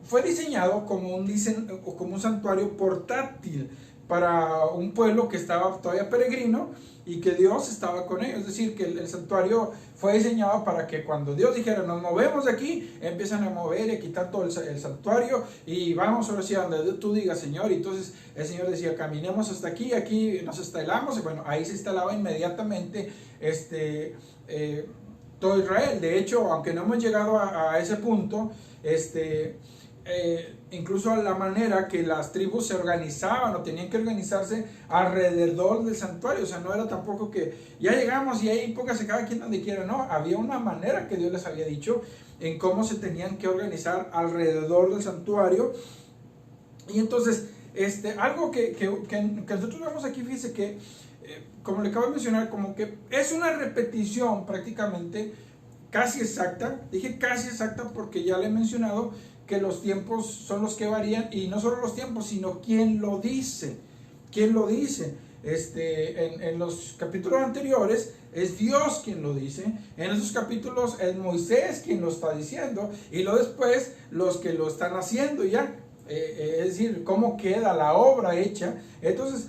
Fue diseñado como un santuario portátil, para un pueblo que estaba todavía peregrino y que Dios estaba con ellos. Es decir, que el santuario fue diseñado para que cuando Dios dijera nos movemos de aquí, empiezan a mover y a quitar todo el santuario y vamos ahora sí a donde tú digas, Señor. Y entonces el Señor decía, caminemos hasta aquí, aquí nos instalamos, y bueno, ahí se instalaba inmediatamente todo Israel. De hecho, aunque no hemos llegado a ese punto, incluso a la manera que las tribus se organizaban o tenían que organizarse alrededor del santuario. O sea, no era tampoco que ya llegamos y ahí póngase cada quien donde quiera. No, había una manera que Dios les había dicho en cómo se tenían que organizar alrededor del santuario. Y entonces, algo que nosotros vemos aquí, fíjese que como le acabo de mencionar, como que es una repetición prácticamente casi exacta. Dije casi exacta porque ya le he mencionado que los tiempos son los que varían, y no solo los tiempos, sino quién lo dice. ¿Quién lo dice? En los capítulos anteriores es Dios quien lo dice, en esos capítulos es Moisés quien lo está diciendo, y luego después los que lo están haciendo ya, es decir, cómo queda la obra hecha. Entonces,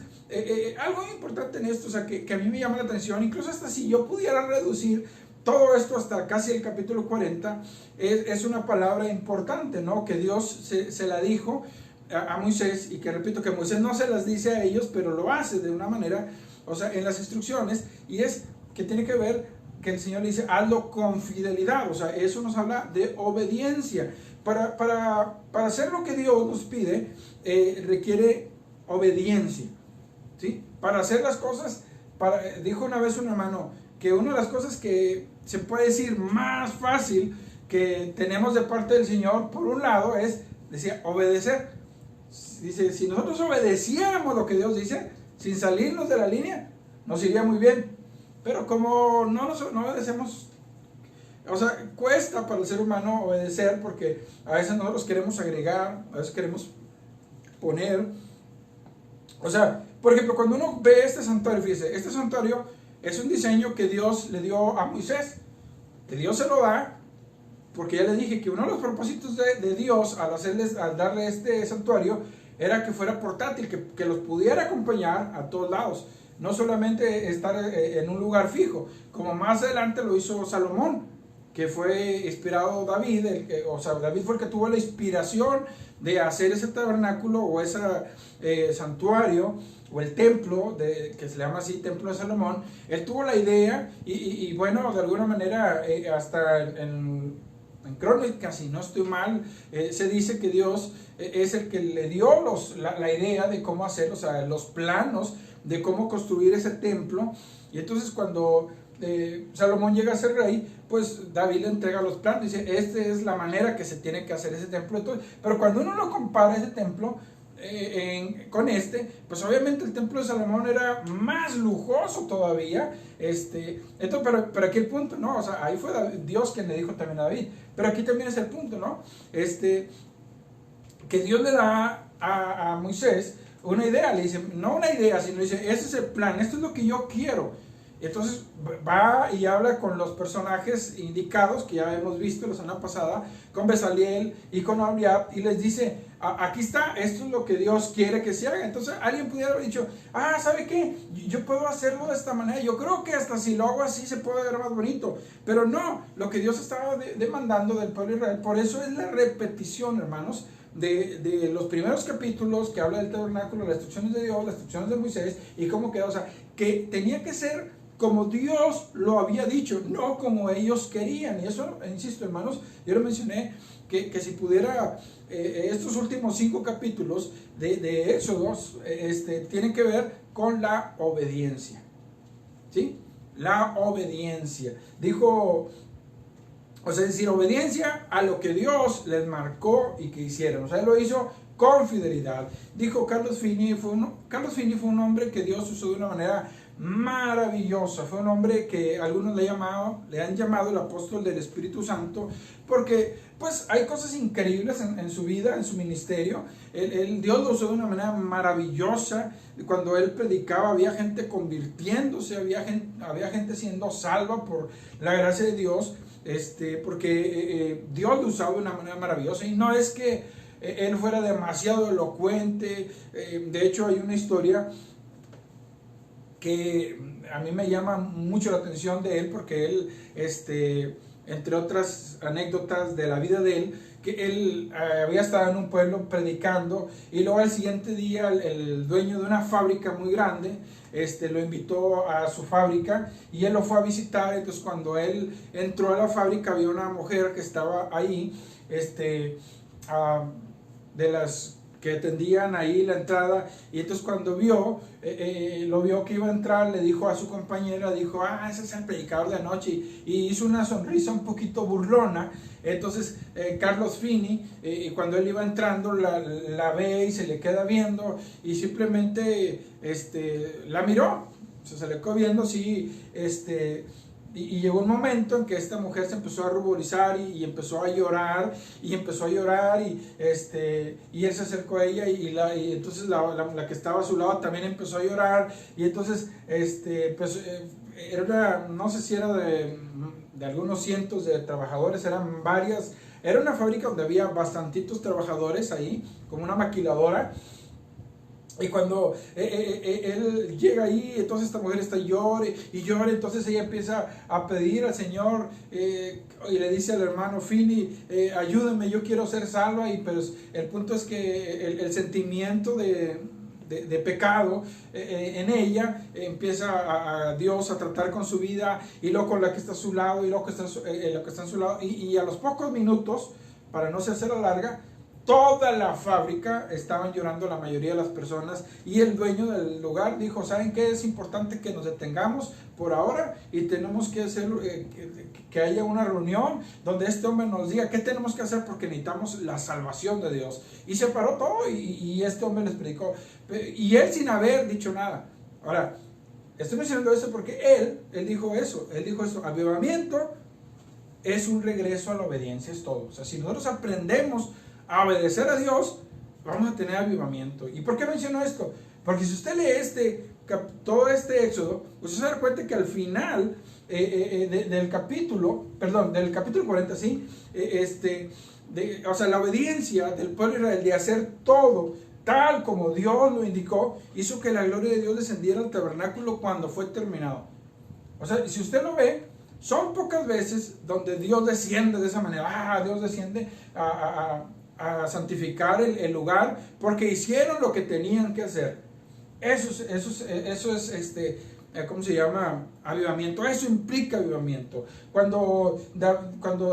algo importante en esto, o sea, que a mí me llama la atención, incluso hasta si yo pudiera reducir todo esto hasta casi el capítulo 40, es una palabra importante, ¿no? Que Dios se la dijo a Moisés, y que repito que Moisés no se las dice a ellos, pero lo hace de una manera, o sea, en las instrucciones, y es que tiene que ver que el Señor le dice, hazlo con fidelidad. O sea, eso nos habla de obediencia. Para hacer lo que Dios nos pide, requiere obediencia, ¿sí? Para hacer las cosas, dijo una vez un hermano, que una de las cosas que se puede decir más fácil que tenemos de parte del Señor, por un lado, es, decía, obedecer. Dice, si nosotros obedeciéramos lo que Dios dice, sin salirnos de la línea, nos iría muy bien. Pero como no obedecemos, o sea, cuesta para el ser humano obedecer, porque a veces nosotros queremos agregar, a veces queremos poner. O sea, por ejemplo, cuando uno ve este santuario, fíjese, este santuario es un diseño que Dios le dio a Moisés, que Dios se lo da, porque ya les dije que uno de los propósitos de Dios al darle este santuario era que fuera portátil, que los pudiera acompañar a todos lados, no solamente estar en un lugar fijo, como más adelante lo hizo Salomón, que fue inspirado David. O sea, David fue el que tuvo la inspiración de hacer ese tabernáculo o ese santuario, o el templo, que se le llama así, Templo de Salomón. Él tuvo la idea y bueno, de alguna manera, hasta en Crónicas, si no estoy mal, se dice que Dios es el que le dio la idea de cómo hacerlo, o sea, los planos de cómo construir ese templo. Y entonces cuando Salomón llega a ser rey, pues David le entrega los planos, dice, esta es la manera que se tiene que hacer ese templo. Entonces, pero cuando uno lo compara ese templo con pues obviamente el templo de Salomón era más lujoso todavía. Entonces, pero aquí el punto, ¿no? O sea, ahí fue Dios quien le dijo también a David, pero aquí también es el punto, ¿no? Que Dios le da a Moisés una idea, le dice, no una idea, sino dice, ese es el plan, esto es lo que yo quiero. Entonces va y habla con los personajes indicados que ya hemos visto la semana pasada, con Bezaliel y con Aholiab, y les dice, aquí está, esto es lo que Dios quiere que se haga. Entonces alguien pudiera haber dicho, ¿sabe qué? Yo puedo hacerlo de esta manera, yo creo que hasta si lo hago así se puede ver más bonito, pero no, lo que Dios estaba demandando del pueblo de Israel. Por eso es la repetición, hermanos, de los primeros capítulos que habla del tabernáculo, las instrucciones de Dios, las instrucciones de Moisés y cómo quedó. O sea, que tenía que ser como Dios lo había dicho, no como ellos querían. Y eso, insisto, hermanos, yo lo mencioné, que si pudiera, estos últimos 5 capítulos de Éxodo tienen que ver con la obediencia, ¿sí? La obediencia. Dijo, o sea, es decir, obediencia a lo que Dios les marcó y que hicieron. O sea, él lo hizo con fidelidad. Dijo Carlos Finney fue un hombre que Dios usó de una manera maravillosa. Fue un hombre que algunos le han llamado el apóstol del Espíritu Santo, porque pues hay cosas increíbles en su vida, en su ministerio. Dios lo usó de una manera maravillosa. Cuando él predicaba había gente convirtiéndose, había gente siendo salva por la gracia de Dios, porque Dios lo usaba de una manera maravillosa. Y no es que él fuera demasiado elocuente. De hecho, hay una historia que a mí me llama mucho la atención de él, porque él, entre otras anécdotas de la vida de él, que él había estado en un pueblo predicando, y luego al siguiente día el dueño de una fábrica muy grande lo invitó a su fábrica y él lo fue a visitar. Entonces cuando él entró a la fábrica había una mujer que estaba ahí, de las que atendían ahí la entrada, y entonces cuando lo vio que iba a entrar, le dijo a su compañera, dijo, ese es el predicador de anoche, y hizo una sonrisa un poquito burlona. Entonces Carlos Finney, cuando él iba entrando, la ve y se le queda viendo, y simplemente la miró, se le quedó viendo así, y llegó un momento en que esta mujer se empezó a ruborizar y empezó a llorar, y él se acercó a ella, y entonces la que estaba a su lado también empezó a llorar, y entonces pues, no sé si era de algunos cientos de trabajadores, eran varias, era una fábrica donde había bastantitos trabajadores ahí, como una maquiladora. Y cuando él llega ahí, entonces esta mujer está llore y llore, entonces ella empieza a pedir al Señor, y le dice al hermano Finney, ayúdame, yo quiero ser salva. Y pues el punto es que el sentimiento de pecado en ella, empieza a Dios a tratar con su vida, y luego con la que está a su lado, y luego que está a su lado, y a los pocos minutos, para no hacerla larga, toda la fábrica estaban llorando, la mayoría de las personas, y el dueño del lugar dijo, ¿saben qué? Es importante que nos detengamos por ahora, y tenemos que hacer que haya una reunión donde este hombre nos diga qué tenemos que hacer, porque necesitamos la salvación de Dios. Y se paró todo, y este hombre les predicó, y él sin haber dicho nada. Ahora, estoy mencionando eso porque él dijo eso, avivamiento es un regreso a la obediencia, es todo. O sea, si nosotros aprendemos a obedecer a Dios, vamos a tener avivamiento. ¿Y por qué menciono esto? Porque si usted lee todo este Éxodo, usted se da cuenta que al final del capítulo 40, ¿sí? O sea, la obediencia del pueblo de Israel de hacer todo tal como Dios lo indicó, hizo que la gloria de Dios descendiera al tabernáculo cuando fue terminado. O sea, si usted lo ve, son pocas veces donde Dios desciende de esa manera. Dios desciende a santificar el lugar, porque hicieron lo que tenían que hacer. Eso es ¿cómo se llama? Avivamiento. Eso implica avivamiento. Cuando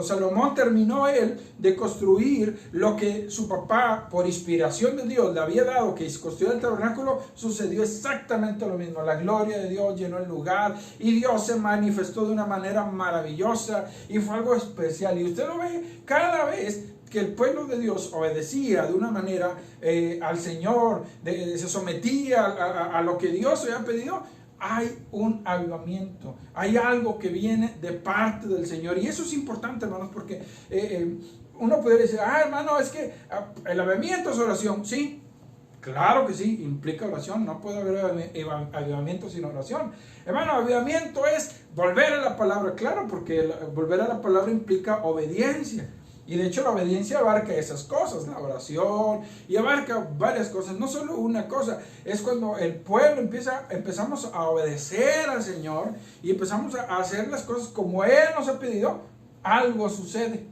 Salomón terminó él de construir lo que su papá, por inspiración de Dios, le había dado, que construyera el tabernáculo, sucedió exactamente lo mismo. La gloria de Dios llenó el lugar, y Dios se manifestó de una manera maravillosa, y fue algo especial. Y usted lo ve cada vez que el pueblo de Dios obedecía de una manera al Señor, se sometía a lo que Dios había pedido. Hay un avivamiento, hay algo que viene de parte del Señor, y eso es importante, hermanos, porque uno puede decir, hermano, es que el avivamiento es oración. Sí, claro que sí, implica oración. No puede haber avivamiento sin oración. Hermano, avivamiento es volver a la palabra, claro, porque volver a la palabra implica obediencia. Y de hecho la obediencia abarca esas cosas, la oración, y abarca varias cosas, no solo una cosa. Es cuando el pueblo empezamos a obedecer al Señor, y empezamos a hacer las cosas como Él nos ha pedido, algo sucede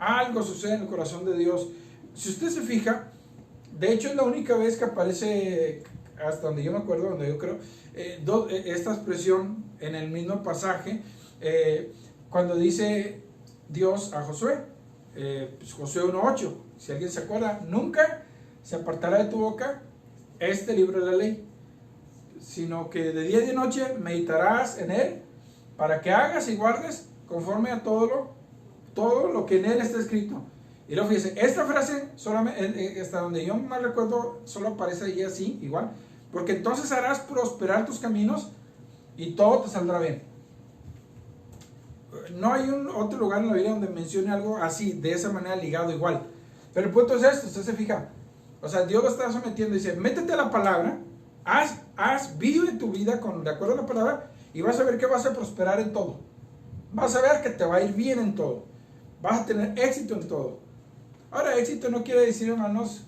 en el corazón de Dios. Si usted se fija, de hecho es la única vez que aparece, hasta donde yo me acuerdo, donde yo creo, esta expresión en el mismo pasaje, cuando dice Dios a Josué. Josué 1:8, si alguien se acuerda, nunca se apartará de tu boca este libro de la ley, sino que de día y de noche meditarás en él, para que hagas y guardes conforme a todo lo que en él está escrito. Y luego fíjese, esta frase solamente, hasta donde yo me recuerdo, solo aparece ahí así, igual, porque entonces harás prosperar tus caminos y todo te saldrá bien. No hay otro lugar en la Biblia donde mencione algo así, de esa manera ligado igual. Pero el punto es esto, usted se fija. O sea, Dios lo está sometiendo y dice, métete a la palabra, vive tu vida de acuerdo a la palabra, y vas a ver que vas a prosperar en todo. Vas a ver que te va a ir bien en todo. Vas a tener éxito en todo. Ahora, éxito no quiere decir, hermanos,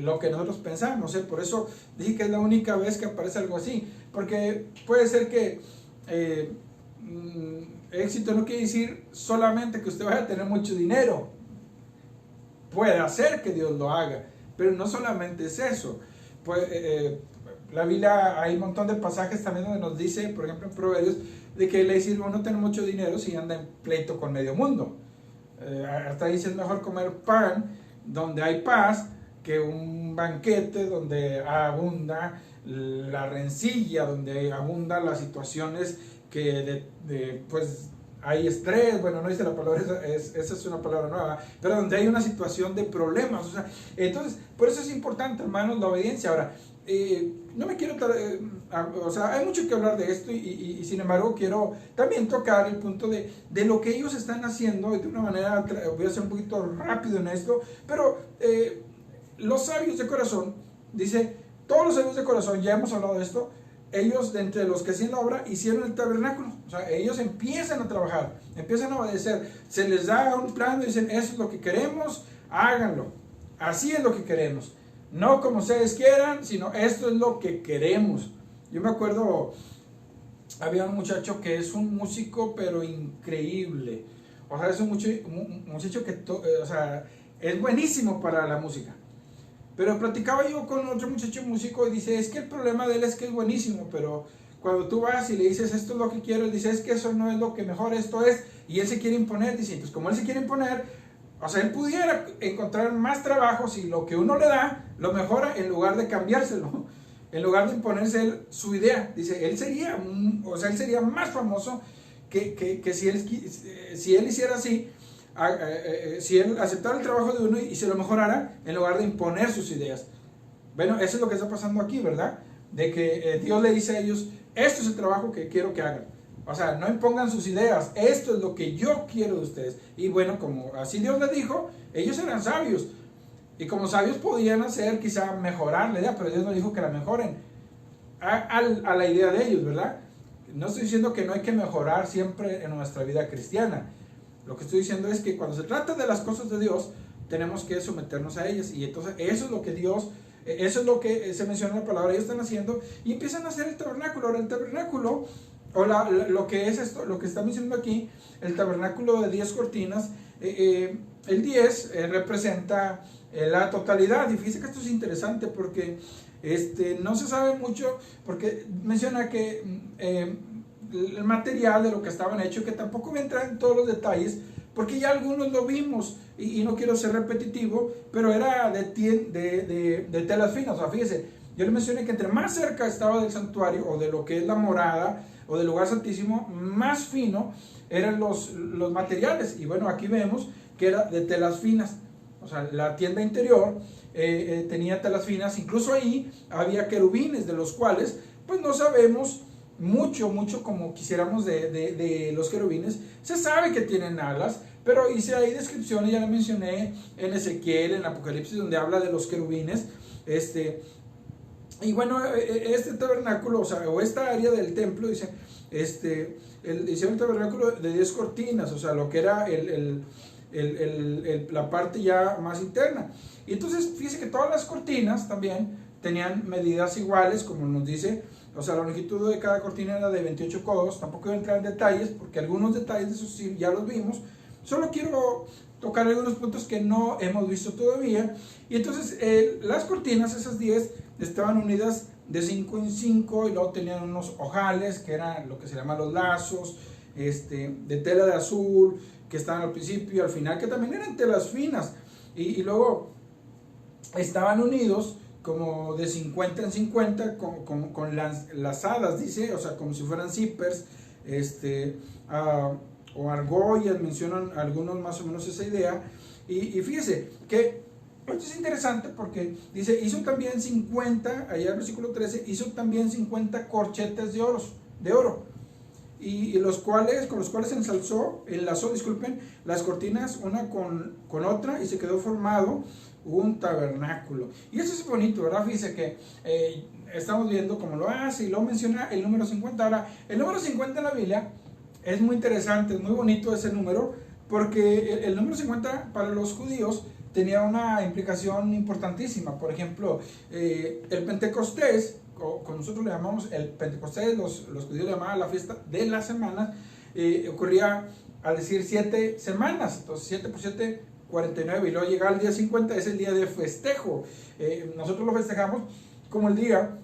lo que nosotros pensamos, por eso dije que es la única vez que aparece algo así, porque puede ser que éxito no quiere decir solamente que usted vaya a tener mucho dinero. Puede hacer que Dios lo haga, pero no solamente es eso. Pues, la Biblia, hay un montón de pasajes también donde nos dice, por ejemplo en Proverbios, de que le dice, no tener mucho dinero si anda en pleito con medio mundo. Hasta dice, es mejor comer pan donde hay paz que un banquete donde abunda la rencilla, donde abundan las situaciones que pues hay estrés, bueno, no dice la palabra, esa es una palabra nueva, pero donde hay una situación de problemas, o sea, entonces, por eso es importante, hermanos, la obediencia. Ahora, no me quiero, o sea, hay mucho que hablar de esto y sin embargo quiero también tocar el punto de lo que ellos están haciendo de una manera, voy a ser un poquito rápido en esto, pero los sabios de corazón, dice, todos los sabios de corazón, ya hemos hablado de esto, ellos de entre los que hacían la obra hicieron el tabernáculo, o sea, ellos empiezan a trabajar, empiezan a obedecer, se les da un plan y dicen, eso es lo que queremos, háganlo, así es lo que queremos, no como ustedes quieran, sino esto es lo que queremos. Yo me acuerdo, había un muchacho que es un músico pero increíble, o sea, es un muchacho que o sea, es buenísimo para la música. Pero platicaba yo con otro muchacho músico y dice, es que el problema de él es que es buenísimo, pero cuando tú vas y le dices, esto es lo que quiero, él dice, es que eso no es lo que mejor esto es, y él se quiere imponer, dice, pues como él se quiere imponer, o sea, él pudiera encontrar más trabajo si lo que uno le da, lo mejora en lugar de cambiárselo, en lugar de imponerse él su idea. Dice, él sería más famoso que si él hiciera así, si él aceptara el trabajo de uno y se lo mejorara en lugar de imponer sus ideas. Bueno, eso es lo que está pasando aquí, ¿verdad? De que Dios le dice a ellos, esto es el trabajo que quiero que hagan. O sea, no impongan sus ideas, esto es lo que yo quiero de ustedes. Y bueno, como así Dios les dijo, ellos eran sabios. Y como sabios podían hacer, quizá mejorar la idea, pero Dios no dijo que la mejoren a la idea de ellos, ¿verdad? No estoy diciendo que no hay que mejorar siempre en nuestra vida cristiana. Lo que estoy diciendo es que cuando se trata de las cosas de Dios, tenemos que someternos a ellas. Y entonces eso es lo que Dios, eso es lo que se menciona en la palabra, ellos están haciendo y empiezan a hacer el tabernáculo. Ahora el tabernáculo, o lo que es esto, lo que está mencionando aquí, el tabernáculo de 10 cortinas, el 10 representa la totalidad. Y fíjense que esto es interesante porque no se sabe mucho, porque menciona que el material de lo que estaban hechos, que tampoco voy a entrar en todos los detalles, porque ya algunos lo vimos, y no quiero ser repetitivo, pero era de telas finas. O sea, fíjese, yo le mencioné que entre más cerca estaba del santuario, o de lo que es la morada, o del lugar santísimo, más fino eran los materiales. Y bueno, aquí vemos que era de telas finas. O sea, la tienda interior tenía telas finas, incluso ahí había querubines, de los cuales pues no sabemos mucho como quisiéramos de los querubines. Se sabe que tienen alas, pero hice ahí descripciones, ya lo mencioné en Ezequiel, en Apocalipsis, donde habla de los querubines. Y bueno, este tabernáculo, o esta área del templo, dice, hicieron el tabernáculo de 10 cortinas, o sea, lo que era la parte ya más interna. Y entonces, fíjese que todas las cortinas también tenían medidas iguales, como nos dice. O sea, la longitud de cada cortina era de 28 codos. Tampoco voy a entrar en detalles, porque algunos detalles de esos sí ya los vimos. Solo quiero tocar algunos puntos que no hemos visto todavía. Y entonces, las cortinas, esas 10, estaban unidas de 5 en 5, y luego tenían unos ojales, que eran lo que se llaman los lazos, de tela de azul, que estaban al principio y al final, que también eran telas finas. Y luego estaban unidos como de 50 en 50 con lazadas, dice, o sea, como si fueran zippers, o argollas, mencionan algunos más o menos esa idea. Y fíjese que esto es interesante porque dice, hizo también 50, allá en el versículo 13, hizo también 50 corchetes de oro, y con los cuales enlazó, las cortinas una con otra, y se quedó formado un tabernáculo. Y eso es bonito, ¿verdad? Fíjense que estamos viendo cómo lo hace, y lo menciona el número 50. Ahora, el número 50 en la Biblia es muy interesante, es muy bonito ese número, porque el número 50 para los judíos tenía una implicación importantísima. Por ejemplo, el Pentecostés, como nosotros le llamamos el Pentecostés, los judíos le llamaban la fiesta de las semanas, ocurría al decir 7 semanas, entonces 7 por 7, 49, y luego llega el día 50, es el día de festejo. Nosotros lo festejamos como el día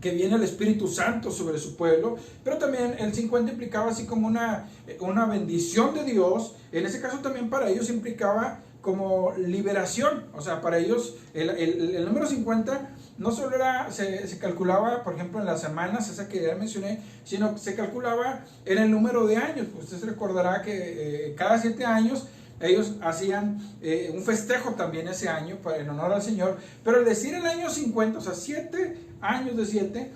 que viene el Espíritu Santo sobre su pueblo, pero también el 50 implicaba así como una bendición de Dios. En ese caso también para ellos implicaba como liberación, o sea, para ellos el número 50 no solo se calculaba, por ejemplo, en las semanas, esa que ya mencioné, sino que se calculaba en el número de años. Usted se recordará que cada 7 años ellos hacían un festejo también ese año en honor al Señor, pero al decir el año 50, o sea, 7 años de 7,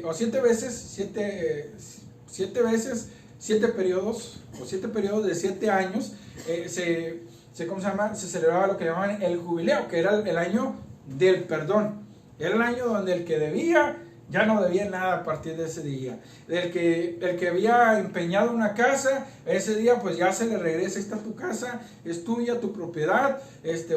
o 7 veces, 7 veces, 7 periodos, o 7 periodos de 7 años, ¿cómo se llama? Se celebraba lo que llamaban el jubileo, que era el año del perdón. Era el año donde el que debía ya no debía nada a partir de ese día. El que había empeñado una casa, ese día pues ya se le regresa. Ahí está tu casa, es tuya, tu propiedad,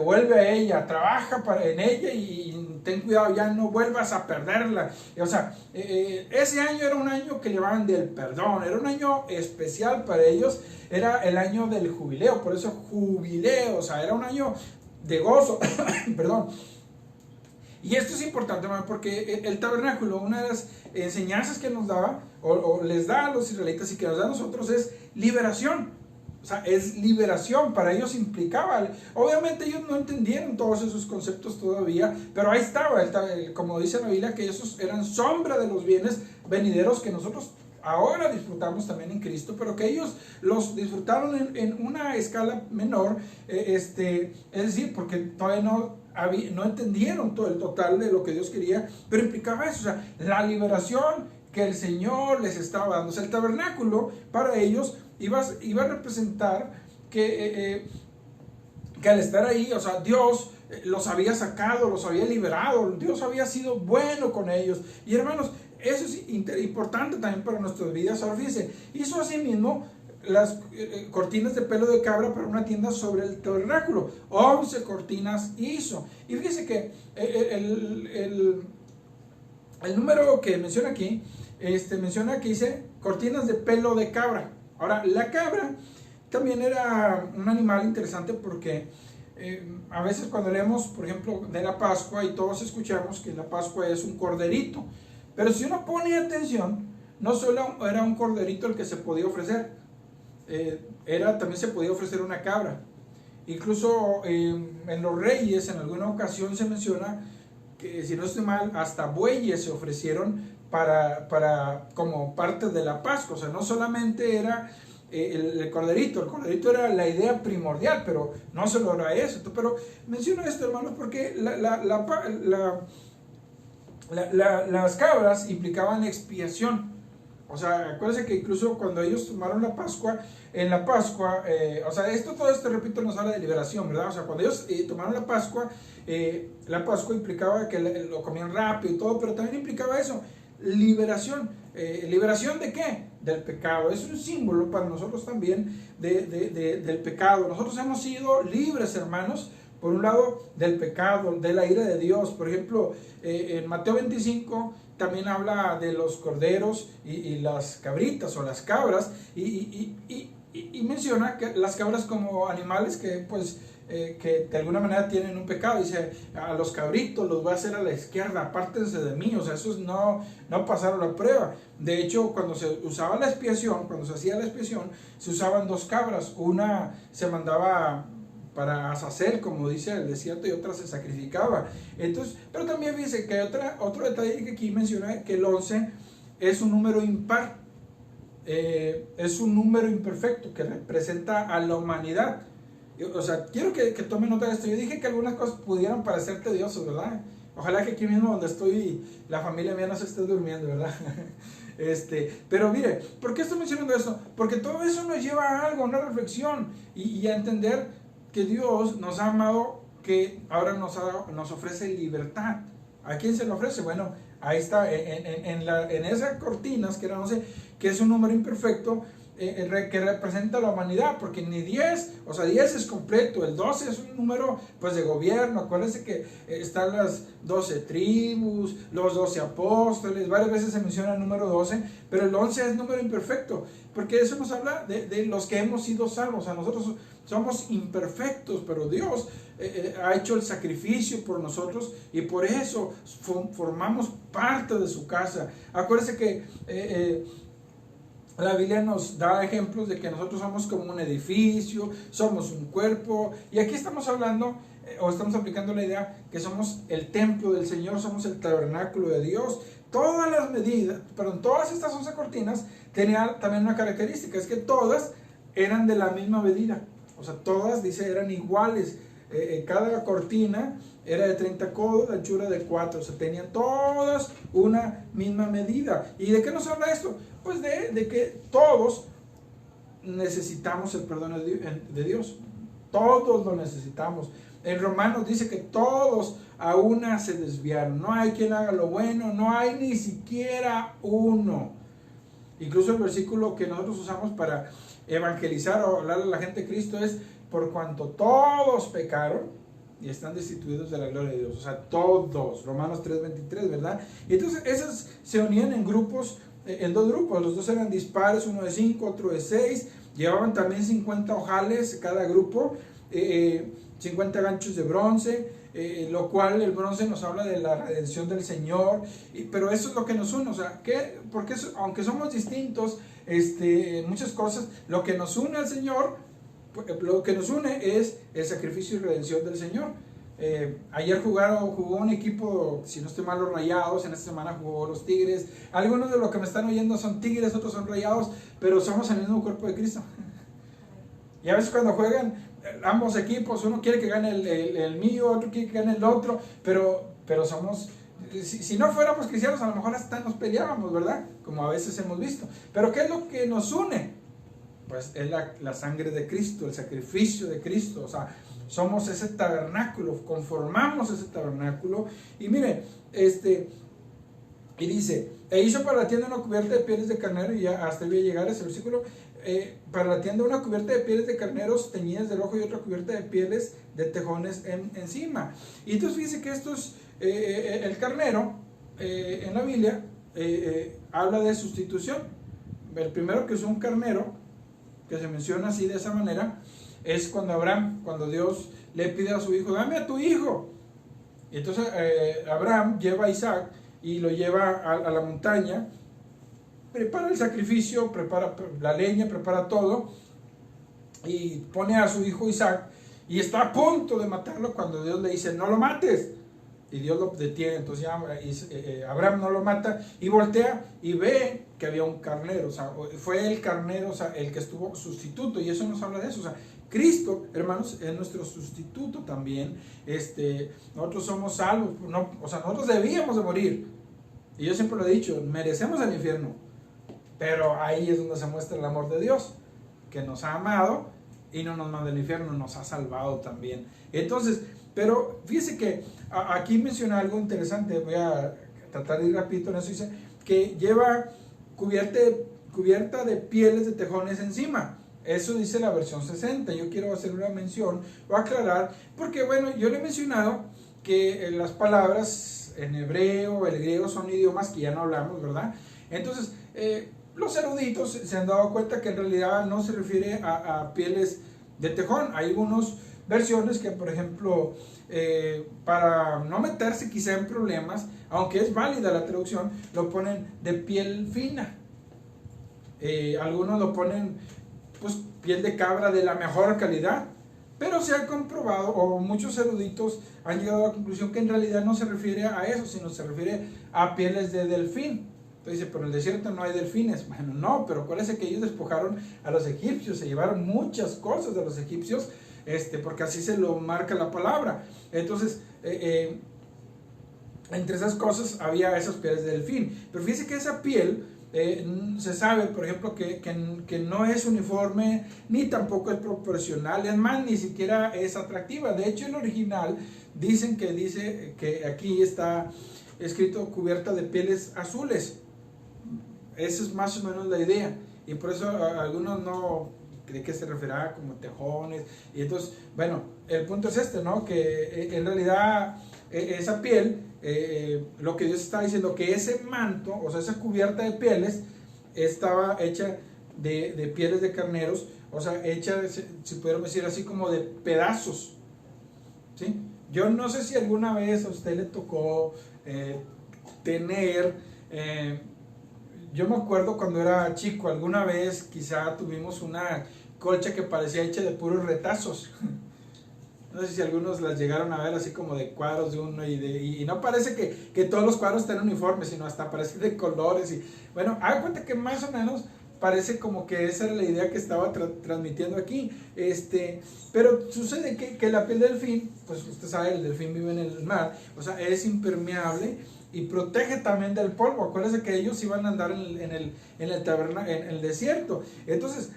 vuelve a ella, trabaja en ella y ten cuidado, ya no vuelvas a perderla. O sea, ese año era un año que llamaban del perdón, era un año especial para ellos, era el año del jubileo, por eso jubileo, o sea, era un año de gozo, perdón. Y esto es importante, porque el tabernáculo, una de las enseñanzas que nos daba, o les da a los israelitas y que nos da a nosotros, es liberación. O sea, es liberación. Para ellos implicaba, obviamente ellos no entendieron todos esos conceptos todavía, pero ahí estaba, como dice la Biblia, que esos eran sombra de los bienes venideros que nosotros ahora disfrutamos también en Cristo, pero que ellos los disfrutaron en una escala menor, es decir, porque todavía no entendieron todo el total de lo que Dios quería, pero implicaba eso, o sea, la liberación que el Señor les estaba dando. O sea, el tabernáculo para ellos iba a representar que al estar ahí, o sea, Dios los había sacado, los había liberado, Dios había sido bueno con ellos. Y hermanos, eso es importante también para nuestras vidas. Ahora fíjense, hizo así mismo las cortinas de pelo de cabra para una tienda sobre el tabernáculo. 11 cortinas hizo. Y fíjense que el número que menciona aquí, menciona que dice cortinas de pelo de cabra. Ahora, la cabra también era un animal interesante porque a veces cuando leemos, por ejemplo, de la Pascua, y todos escuchamos que la Pascua es un corderito, pero si uno pone atención, no solo era un corderito el que se podía ofrecer, también se podía ofrecer una cabra. Incluso en los reyes, en alguna ocasión se menciona que, si no estoy mal, hasta bueyes se ofrecieron como parte de la Pascua. O sea, no solamente era el corderito era la idea primordial, pero no solo era eso. Pero menciono esto, hermanos, porque las cabras implicaban expiación. O sea, acuérdense que incluso cuando ellos tomaron la Pascua, en la Pascua, o sea, todo esto, repito, nos habla de liberación, ¿verdad? O sea, cuando ellos tomaron la Pascua implicaba que lo comían rápido y todo, pero también implicaba eso, liberación. ¿Liberación de qué? Del pecado. Es un símbolo para nosotros también del pecado. Nosotros hemos sido libres, hermanos, por un lado, del pecado, de la ira de Dios. Por ejemplo, en Mateo 25 también habla de los corderos y las cabritas o las cabras, y menciona que las cabras como animales que de alguna manera tienen un pecado. Dice, a los cabritos los voy a hacer a la izquierda, apártense de mí. O sea, esos no pasaron la prueba. De hecho, cuando se usaba la expiación, cuando se hacía la expiación, se usaban 2 cabras. Una se mandaba para Azazel, como dice el desierto, y otra se sacrificaba. Entonces, pero también fíjense que hay otro detalle que aquí menciona, que el 11 es un número impar, es un número imperfecto que representa a la humanidad. O sea, quiero que tomen nota de esto. Yo dije que algunas cosas pudieran parecer tediosas, ¿verdad? Ojalá que aquí mismo donde estoy, la familia mía no se esté durmiendo, ¿verdad? Pero mire, ¿por qué estoy mencionando esto? Porque todo eso nos lleva a algo, a una reflexión y a entender que Dios nos ha amado, que ahora nos ofrece libertad. ¿A quién se lo ofrece? Bueno, ahí está, en esas cortinas, que era, no sé, que es un número imperfecto, que representa la humanidad, porque ni 10, o sea, 10 es completo, el 12 es un número pues de gobierno. Acuérdense que están las 12 tribus, los 12 apóstoles, varias veces se menciona el número 12, pero el 11 es número imperfecto, porque eso nos habla de los que hemos sido salvos. O sea, nosotros somos imperfectos, pero Dios ha hecho el sacrificio por nosotros y por eso formamos parte de su casa. Acuérdense que la Biblia nos da ejemplos de que nosotros somos como un edificio, somos un cuerpo, y aquí estamos hablando o estamos aplicando la idea que somos el templo del Señor, somos el tabernáculo de Dios. Todas las medidas, perdón, todas estas 11 cortinas tenían también una característica, es que todas eran de la misma medida, o sea, todas, dice, eran iguales. Cada cortina era de 30 codos, de anchura de 4, o sea, tenían todas una misma medida. ¿Y de qué nos habla esto? Pues de que todos necesitamos el perdón de Dios. Todos lo necesitamos. En Romanos dice que todos a una se desviaron. No hay quien haga lo bueno, no hay ni siquiera uno. Incluso el versículo que nosotros usamos para evangelizar o hablar a la gente de Cristo es: por cuanto todos pecaron y están destituidos de la gloria de Dios. O sea, todos. Romanos 3:23, ¿verdad? Y entonces esas se unían en grupos, en dos grupos. Los dos eran dispares, uno de 5, otro de 6. Llevaban también 50 ojales cada grupo, 50 ganchos de bronce, lo cual el bronce nos habla de la redención del Señor. Pero eso es lo que nos une. O sea, porque aunque somos distintos en muchas cosas, lo que nos une al Señor, lo que nos une es el sacrificio y redención del Señor. Ayer jugó un equipo, si no estoy mal, los Rayados. En esta semana jugó los Tigres. Algunos de los que me están oyendo son Tigres, otros son Rayados, pero somos el mismo cuerpo de Cristo. Y a veces cuando juegan ambos equipos, uno quiere que gane el mío, otro quiere que gane el otro, pero somos, si no fuéramos cristianos, a lo mejor hasta nos peleábamos, ¿verdad? Como a veces hemos visto. Pero ¿qué es lo que nos une? Pues es la sangre de Cristo, el sacrificio de Cristo. O sea, somos ese tabernáculo, conformamos ese tabernáculo. Y mire, y dice: e hizo para la tienda una cubierta de pieles de carnero, y ya hasta voy a llegar a ese versículo. Para la tienda una cubierta de pieles de carneros teñidas de rojo y otra cubierta de pieles de tejones encima. Y entonces fíjense que esto es el carnero en la Biblia habla de sustitución. El primero que usó un carnero, que se menciona así de esa manera, es cuando Dios le pide a su hijo: dame a tu hijo. Y entonces Abraham lleva a Isaac y lo lleva a la montaña, prepara el sacrificio, prepara la leña, prepara todo, y pone a su hijo Isaac, y está a punto de matarlo cuando Dios le dice: no lo mates. Y Dios lo detiene. Entonces ya Abraham no lo mata, y voltea y ve que había un carnero. O sea, fue el carnero, o sea, el que estuvo sustituto. Y eso nos habla de eso. O sea, Cristo, hermanos, es nuestro sustituto también. Nosotros somos salvos. No, o sea, nosotros debíamos de morir. Y yo siempre lo he dicho, merecemos el infierno. Pero ahí es donde se muestra el amor de Dios, que nos ha amado y no nos manda al infierno, nos ha salvado también. Entonces, pero fíjese que aquí menciona algo interesante. Voy a tratar de ir rapidito en eso. Dice que lleva cubierta de pieles de tejones encima. Eso dice la versión 60. Yo quiero hacer una mención o aclarar, porque bueno, yo le he mencionado que las palabras en hebreo, el griego, son idiomas que ya no hablamos, ¿verdad? Entonces, los eruditos se han dado cuenta que en realidad no se refiere a pieles de tejón. Hay algunas versiones que, por ejemplo, para no meterse quizá en problemas, aunque es válida la traducción, lo ponen de piel fina. Algunos lo ponen, pues, piel de cabra de la mejor calidad. Pero se ha comprobado, o muchos eruditos han llegado a la conclusión, que en realidad no se refiere a eso, sino se refiere a pieles de delfín. Entonces dice: pero en el desierto no hay delfines. Bueno, no, pero acuérdense que ellos despojaron a los egipcios, se llevaron muchas cosas de los egipcios, porque así se lo marca la palabra. Entonces, entre esas cosas había esas pieles de delfín. Pero fíjense que esa piel, se sabe, por ejemplo, que no es uniforme, ni tampoco es proporcional, es más, ni siquiera es atractiva. De hecho, en el original dice que aquí está escrito cubierta de pieles azules. Esa es más o menos la idea. y por eso algunos no creen que se referirá como tejones, y entonces, bueno, el punto es este, ¿no? Que en realidad esa piel, lo que Dios está diciendo, que ese manto, o sea, esa cubierta de pieles, estaba hecha de pieles de carneros, o sea, hecha, si pudiéramos decir así, como de pedazos, ¿sí? Yo no sé si alguna vez a usted le tocó tener, yo me acuerdo cuando era chico, alguna vez quizá tuvimos una colcha que parecía hecha de puros retazos. No sé si algunos las llegaron a ver así como de cuadros de uno y no parece que todos los cuadros estén uniformes, sino hasta parecen de colores. Y bueno, haga cuenta que más o menos parece como que esa era la idea que estaba transmitiendo aquí. Pero sucede que la piel del delfín, pues usted sabe, el delfín vive en el mar, o sea, es impermeable y protege también del polvo. Acuérdense que ellos iban a andar en el desierto. Entonces,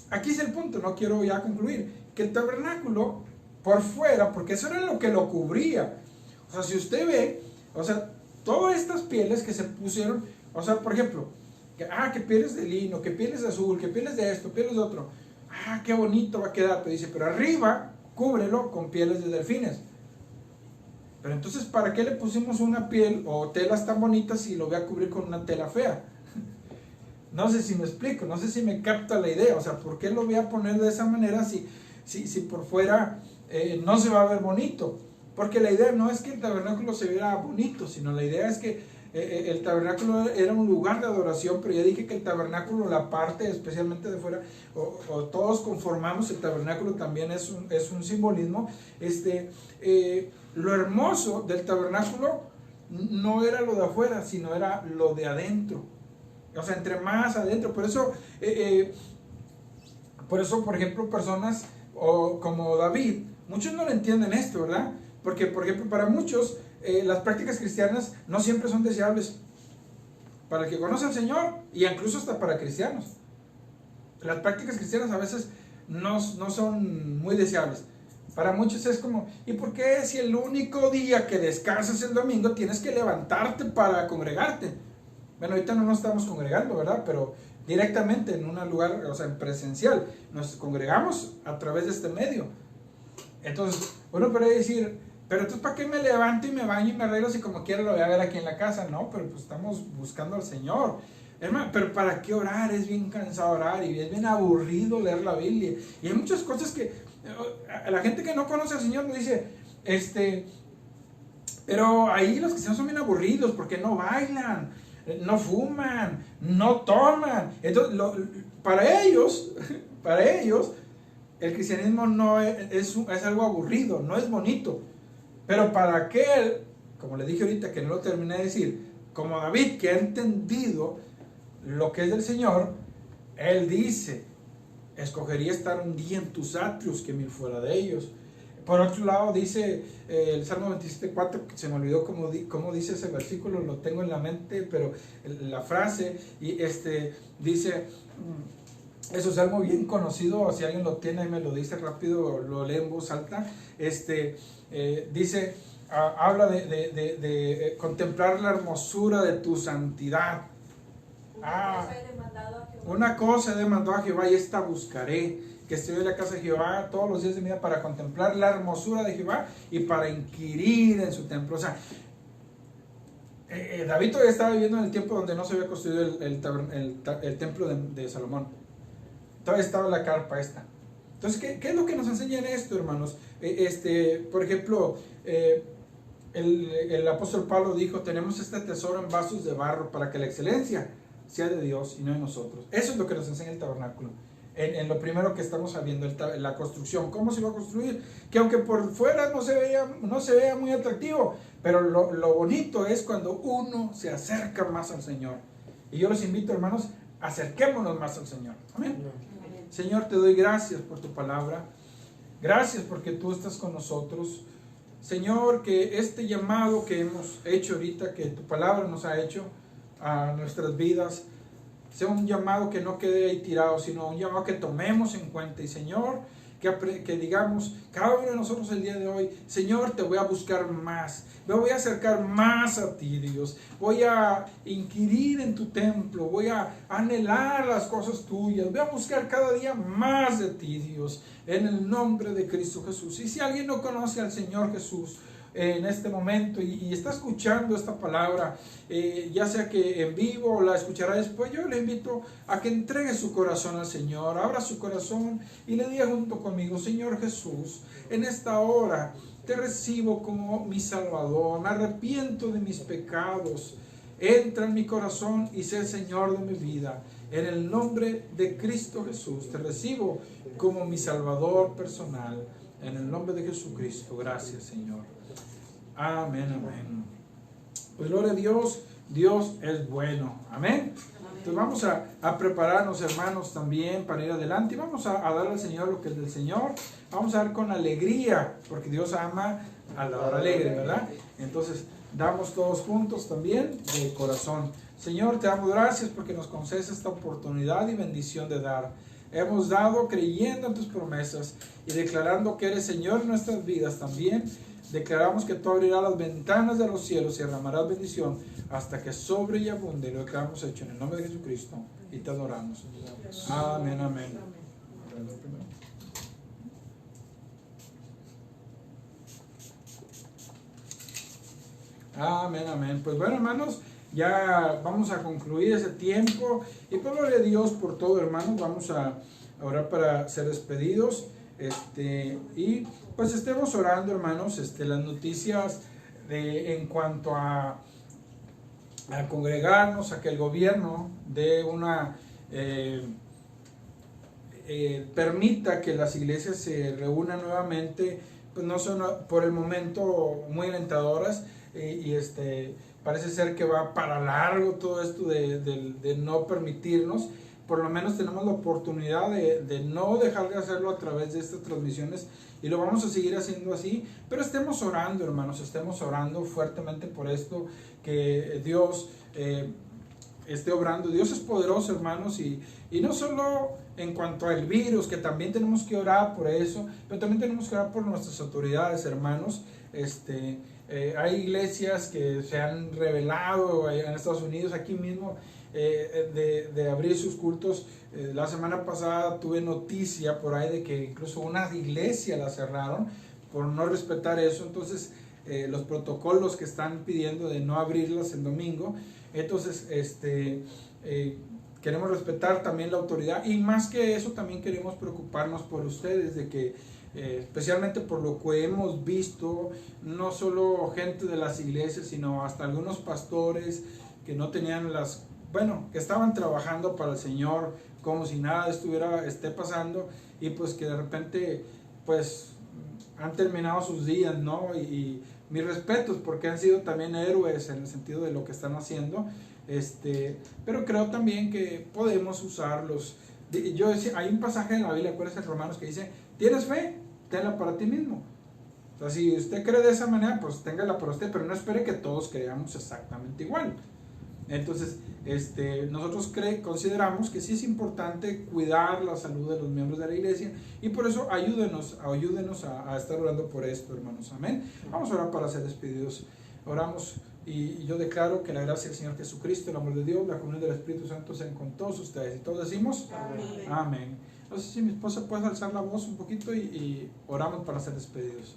aquí es el punto, no quiero ya concluir, que el tabernáculo por fuera, porque eso era lo que lo cubría. O sea, si usted ve, o sea, todas estas pieles que se pusieron, o sea, por ejemplo, que pieles de lino, que pieles de azul, que pieles de esto, pieles de otro, qué bonito va a quedar, pero dice, pero arriba cúbrelo con pieles de delfines. Pero entonces, ¿para qué le pusimos una piel o telas tan bonitas si lo voy a cubrir con una tela fea? No sé si me explico, no sé si me capta la idea. O sea, ¿por qué lo voy a poner de esa manera si por fuera no se va a ver bonito? Porque la idea no es que el tabernáculo se viera bonito, sino la idea es que el tabernáculo era un lugar de adoración, pero ya dije que el tabernáculo, la parte especialmente de fuera, o todos conformamos, el tabernáculo también es un simbolismo. Lo hermoso del tabernáculo no era lo de afuera, sino era lo de adentro. O sea, entre más adentro. Por eso, por ejemplo, personas como David, muchos no lo entienden esto, ¿verdad? Porque, por ejemplo, para muchos, las prácticas cristianas no siempre son deseables. Para el que conoce al Señor, y incluso hasta para cristianos. Las prácticas cristianas a veces no son muy deseables. Para muchos es como, ¿y por qué si el único día que descansas el domingo tienes que levantarte para congregarte? Bueno, ahorita no nos estamos congregando, ¿verdad? Pero directamente en un lugar, o sea, en presencial, nos congregamos a través de este medio. Entonces, uno puede decir, pero entonces ¿para qué me levanto y me baño y me arreglo si como quiera lo voy a ver aquí en la casa? No, pero pues estamos buscando al Señor. Hermano, pero ¿para qué orar? Es bien cansado orar y es bien aburrido leer la Biblia. Y hay muchas cosas que la gente que no conoce al Señor me dice, pero ahí los cristianos son bien aburridos porque no bailan, no fuman, no toman. Entonces, para ellos, el cristianismo no es algo aburrido, no es bonito. Pero para aquel, como le dije ahorita que no lo terminé de decir, como David, que ha entendido lo que es del Señor, él dice, escogería estar un día en tus atrios que 1000 fuera de ellos. Por otro lado dice el Salmo 27:4, que se me olvidó cómo dice ese versículo, lo tengo en la mente, pero la frase, y dice, es un salmo bien conocido, si alguien lo tiene y me lo dice rápido, lo lee en voz alta. Dice, habla de contemplar la hermosura de tu santidad. Una cosa he demandado a Jehová y esta buscaré, que estoy en la casa de Jehová todos los días de mi vida para contemplar la hermosura de Jehová y para inquirir en su templo. O sea, David todavía estaba viviendo en el tiempo donde no se había construido el templo de Salomón. Todavía estaba la carpa esta. Entonces, ¿qué es lo que nos enseña en esto, hermanos? Por ejemplo, el apóstol Pablo dijo, tenemos este tesoro en vasos de barro para que la excelencia sea de Dios y no de nosotros. Eso es lo que nos enseña el tabernáculo. En lo primero que estamos viendo, la construcción. ¿Cómo se va a construir? Que aunque por fuera no se vea muy atractivo, pero lo bonito es cuando uno se acerca más al Señor. Y yo los invito, hermanos, acerquémonos más al Señor. Amén. Señor, te doy gracias por tu palabra. Gracias porque tú estás con nosotros. Señor, que este llamado que hemos hecho ahorita, que tu palabra nos ha hecho a nuestras vidas, sea un llamado que no quede ahí tirado, sino un llamado que tomemos en cuenta. Y Señor, que digamos cada uno de nosotros el día de hoy: Señor, te voy a buscar más, me voy a acercar más a ti, Dios, voy a inquirir en tu templo, voy a anhelar las cosas tuyas, voy a buscar cada día más de ti, Dios, en el nombre de Cristo Jesús. Y si alguien no conoce al Señor Jesús en este momento y está escuchando esta palabra, ya sea que en vivo o la escuchará después, yo le invito a que entregue su corazón al Señor, abra su corazón y le diga junto conmigo: Señor Jesús, en esta hora te recibo como mi Salvador, me arrepiento de mis pecados, entra en mi corazón y sé el Señor de mi vida. En el nombre de Cristo Jesús te recibo como mi Salvador personal, en el nombre de Jesucristo. Gracias, Señor. Amén, amén. Pues gloria a Dios, Dios es bueno. Amén. Entonces vamos a prepararnos, hermanos, también para ir adelante, y vamos a dar al Señor lo que es del Señor. Vamos a dar con alegría, porque Dios ama a la hora alegre, ¿verdad? Entonces damos todos juntos también de corazón. Señor, te damos gracias porque nos concedes esta oportunidad y bendición de dar. Hemos dado creyendo en tus promesas y declarando que eres Señor en nuestras vidas también. Declaramos que tú abrirás las ventanas de los cielos y derramarás bendición hasta que sobre y abunde lo que hemos hecho en el nombre de Jesucristo, y te adoramos. Amén, amén. Amén, amén. Pues bueno, hermanos, ya vamos a concluir ese tiempo, y por gloria a Dios por todo, hermanos. Vamos a orar para ser despedidos, y pues estemos orando, hermanos, las noticias en cuanto a congregarnos, a que el gobierno dé una permita que las iglesias se reúnan nuevamente, pues no son por el momento muy alentadoras, y parece ser que va para largo todo esto de no permitirnos. Por lo menos tenemos la oportunidad de no dejar de hacerlo a través de estas transmisiones, y lo vamos a seguir haciendo así. Pero estemos orando, hermanos, estemos orando fuertemente por esto, que Dios esté obrando. Dios es poderoso, hermanos, y no solo en cuanto al virus, que también tenemos que orar por eso, pero también tenemos que orar por nuestras autoridades, hermanos. Hay iglesias que se han revelado en Estados Unidos, aquí mismo, de abrir sus cultos. La semana pasada tuve noticia por ahí de que incluso una iglesia la cerraron por no respetar eso. Entonces los protocolos que están pidiendo de no abrirlas el domingo, entonces queremos respetar también la autoridad, y más que eso también queremos preocuparnos por ustedes, de que especialmente por lo que hemos visto, no solo gente de las iglesias, sino hasta algunos pastores que no tenían que estaban trabajando para el Señor como si nada esté pasando, y pues que de repente pues han terminado sus días, ¿no? Y mis respetos, porque han sido también héroes en el sentido de lo que están haciendo, pero creo también que podemos usarlos. Hay un pasaje en la Biblia, acuérdense, en Romanos, que dice: ¿tienes fe? Tenla para ti mismo. O sea, si usted cree de esa manera, pues téngala para usted, pero no espere que todos creamos exactamente igual. Entonces, nosotros consideramos que sí es importante cuidar la salud de los miembros de la iglesia, y por eso ayúdenos a estar orando por esto, hermanos. Amén. Vamos a orar para ser despedidos. Oramos, y yo declaro que la gracia del Señor Jesucristo, el amor de Dios, la comunión del Espíritu Santo sean con todos ustedes. Y todos decimos amén. Amén. No sé si mi esposa puede alzar la voz un poquito y oramos para ser despedidos.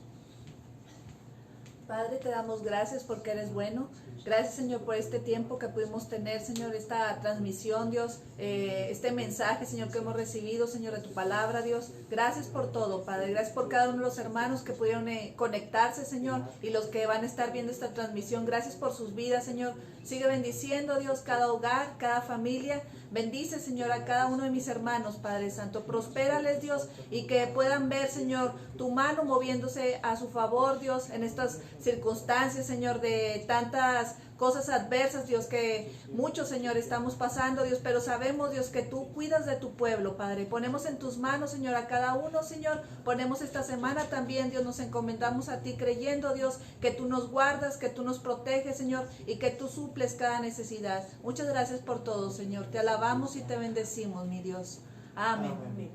Padre, te damos gracias porque eres bueno. Gracias, Señor, por este tiempo que pudimos tener, Señor, esta transmisión, Dios, este mensaje, Señor, que hemos recibido, Señor, de tu palabra, Dios. Gracias por todo, Padre. Gracias por cada uno de los hermanos que pudieron conectarse, Señor, y los que van a estar viendo esta transmisión. Gracias por sus vidas, Señor. Sigue bendiciendo, Dios, cada hogar, cada familia. Bendice, Señor, a cada uno de mis hermanos, Padre Santo. Prospérales, Dios, y que puedan ver, Señor, tu mano moviéndose a su favor, Dios, en estas circunstancias, Señor, de tantas cosas adversas, Dios, que muchos, Señor, estamos pasando, Dios, pero sabemos, Dios, que tú cuidas de tu pueblo, Padre. Ponemos en tus manos, Señor, a cada uno, Señor. Ponemos esta semana también, Dios, nos encomendamos a ti, creyendo, Dios, que tú nos guardas, que tú nos proteges, Señor, y que tú suples cada necesidad. Muchas gracias por todo, Señor. Te alabamos y te bendecimos, mi Dios. Amén. Amén.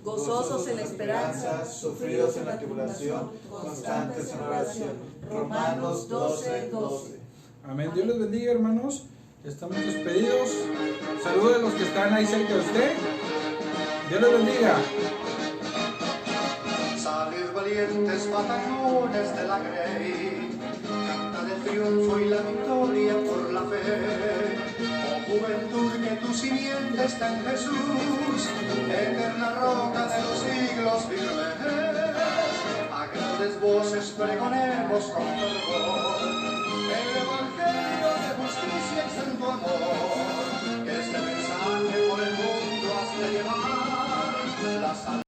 gozosos en la esperanza, sufridos en la tribulación, constantes en oración. Romanos 12, 12. Amén. Dios les bendiga, hermanos. Estamos despedidos. Saludos a los que están ahí cerca de usted. Dios les bendiga. Salid valientes batallones de la Grey, canta del triunfo y la victoria por la fe. Oh juventud, que tu simiente está en Jesús, eterna roca de los siglos firme. A grandes voces pregonemos con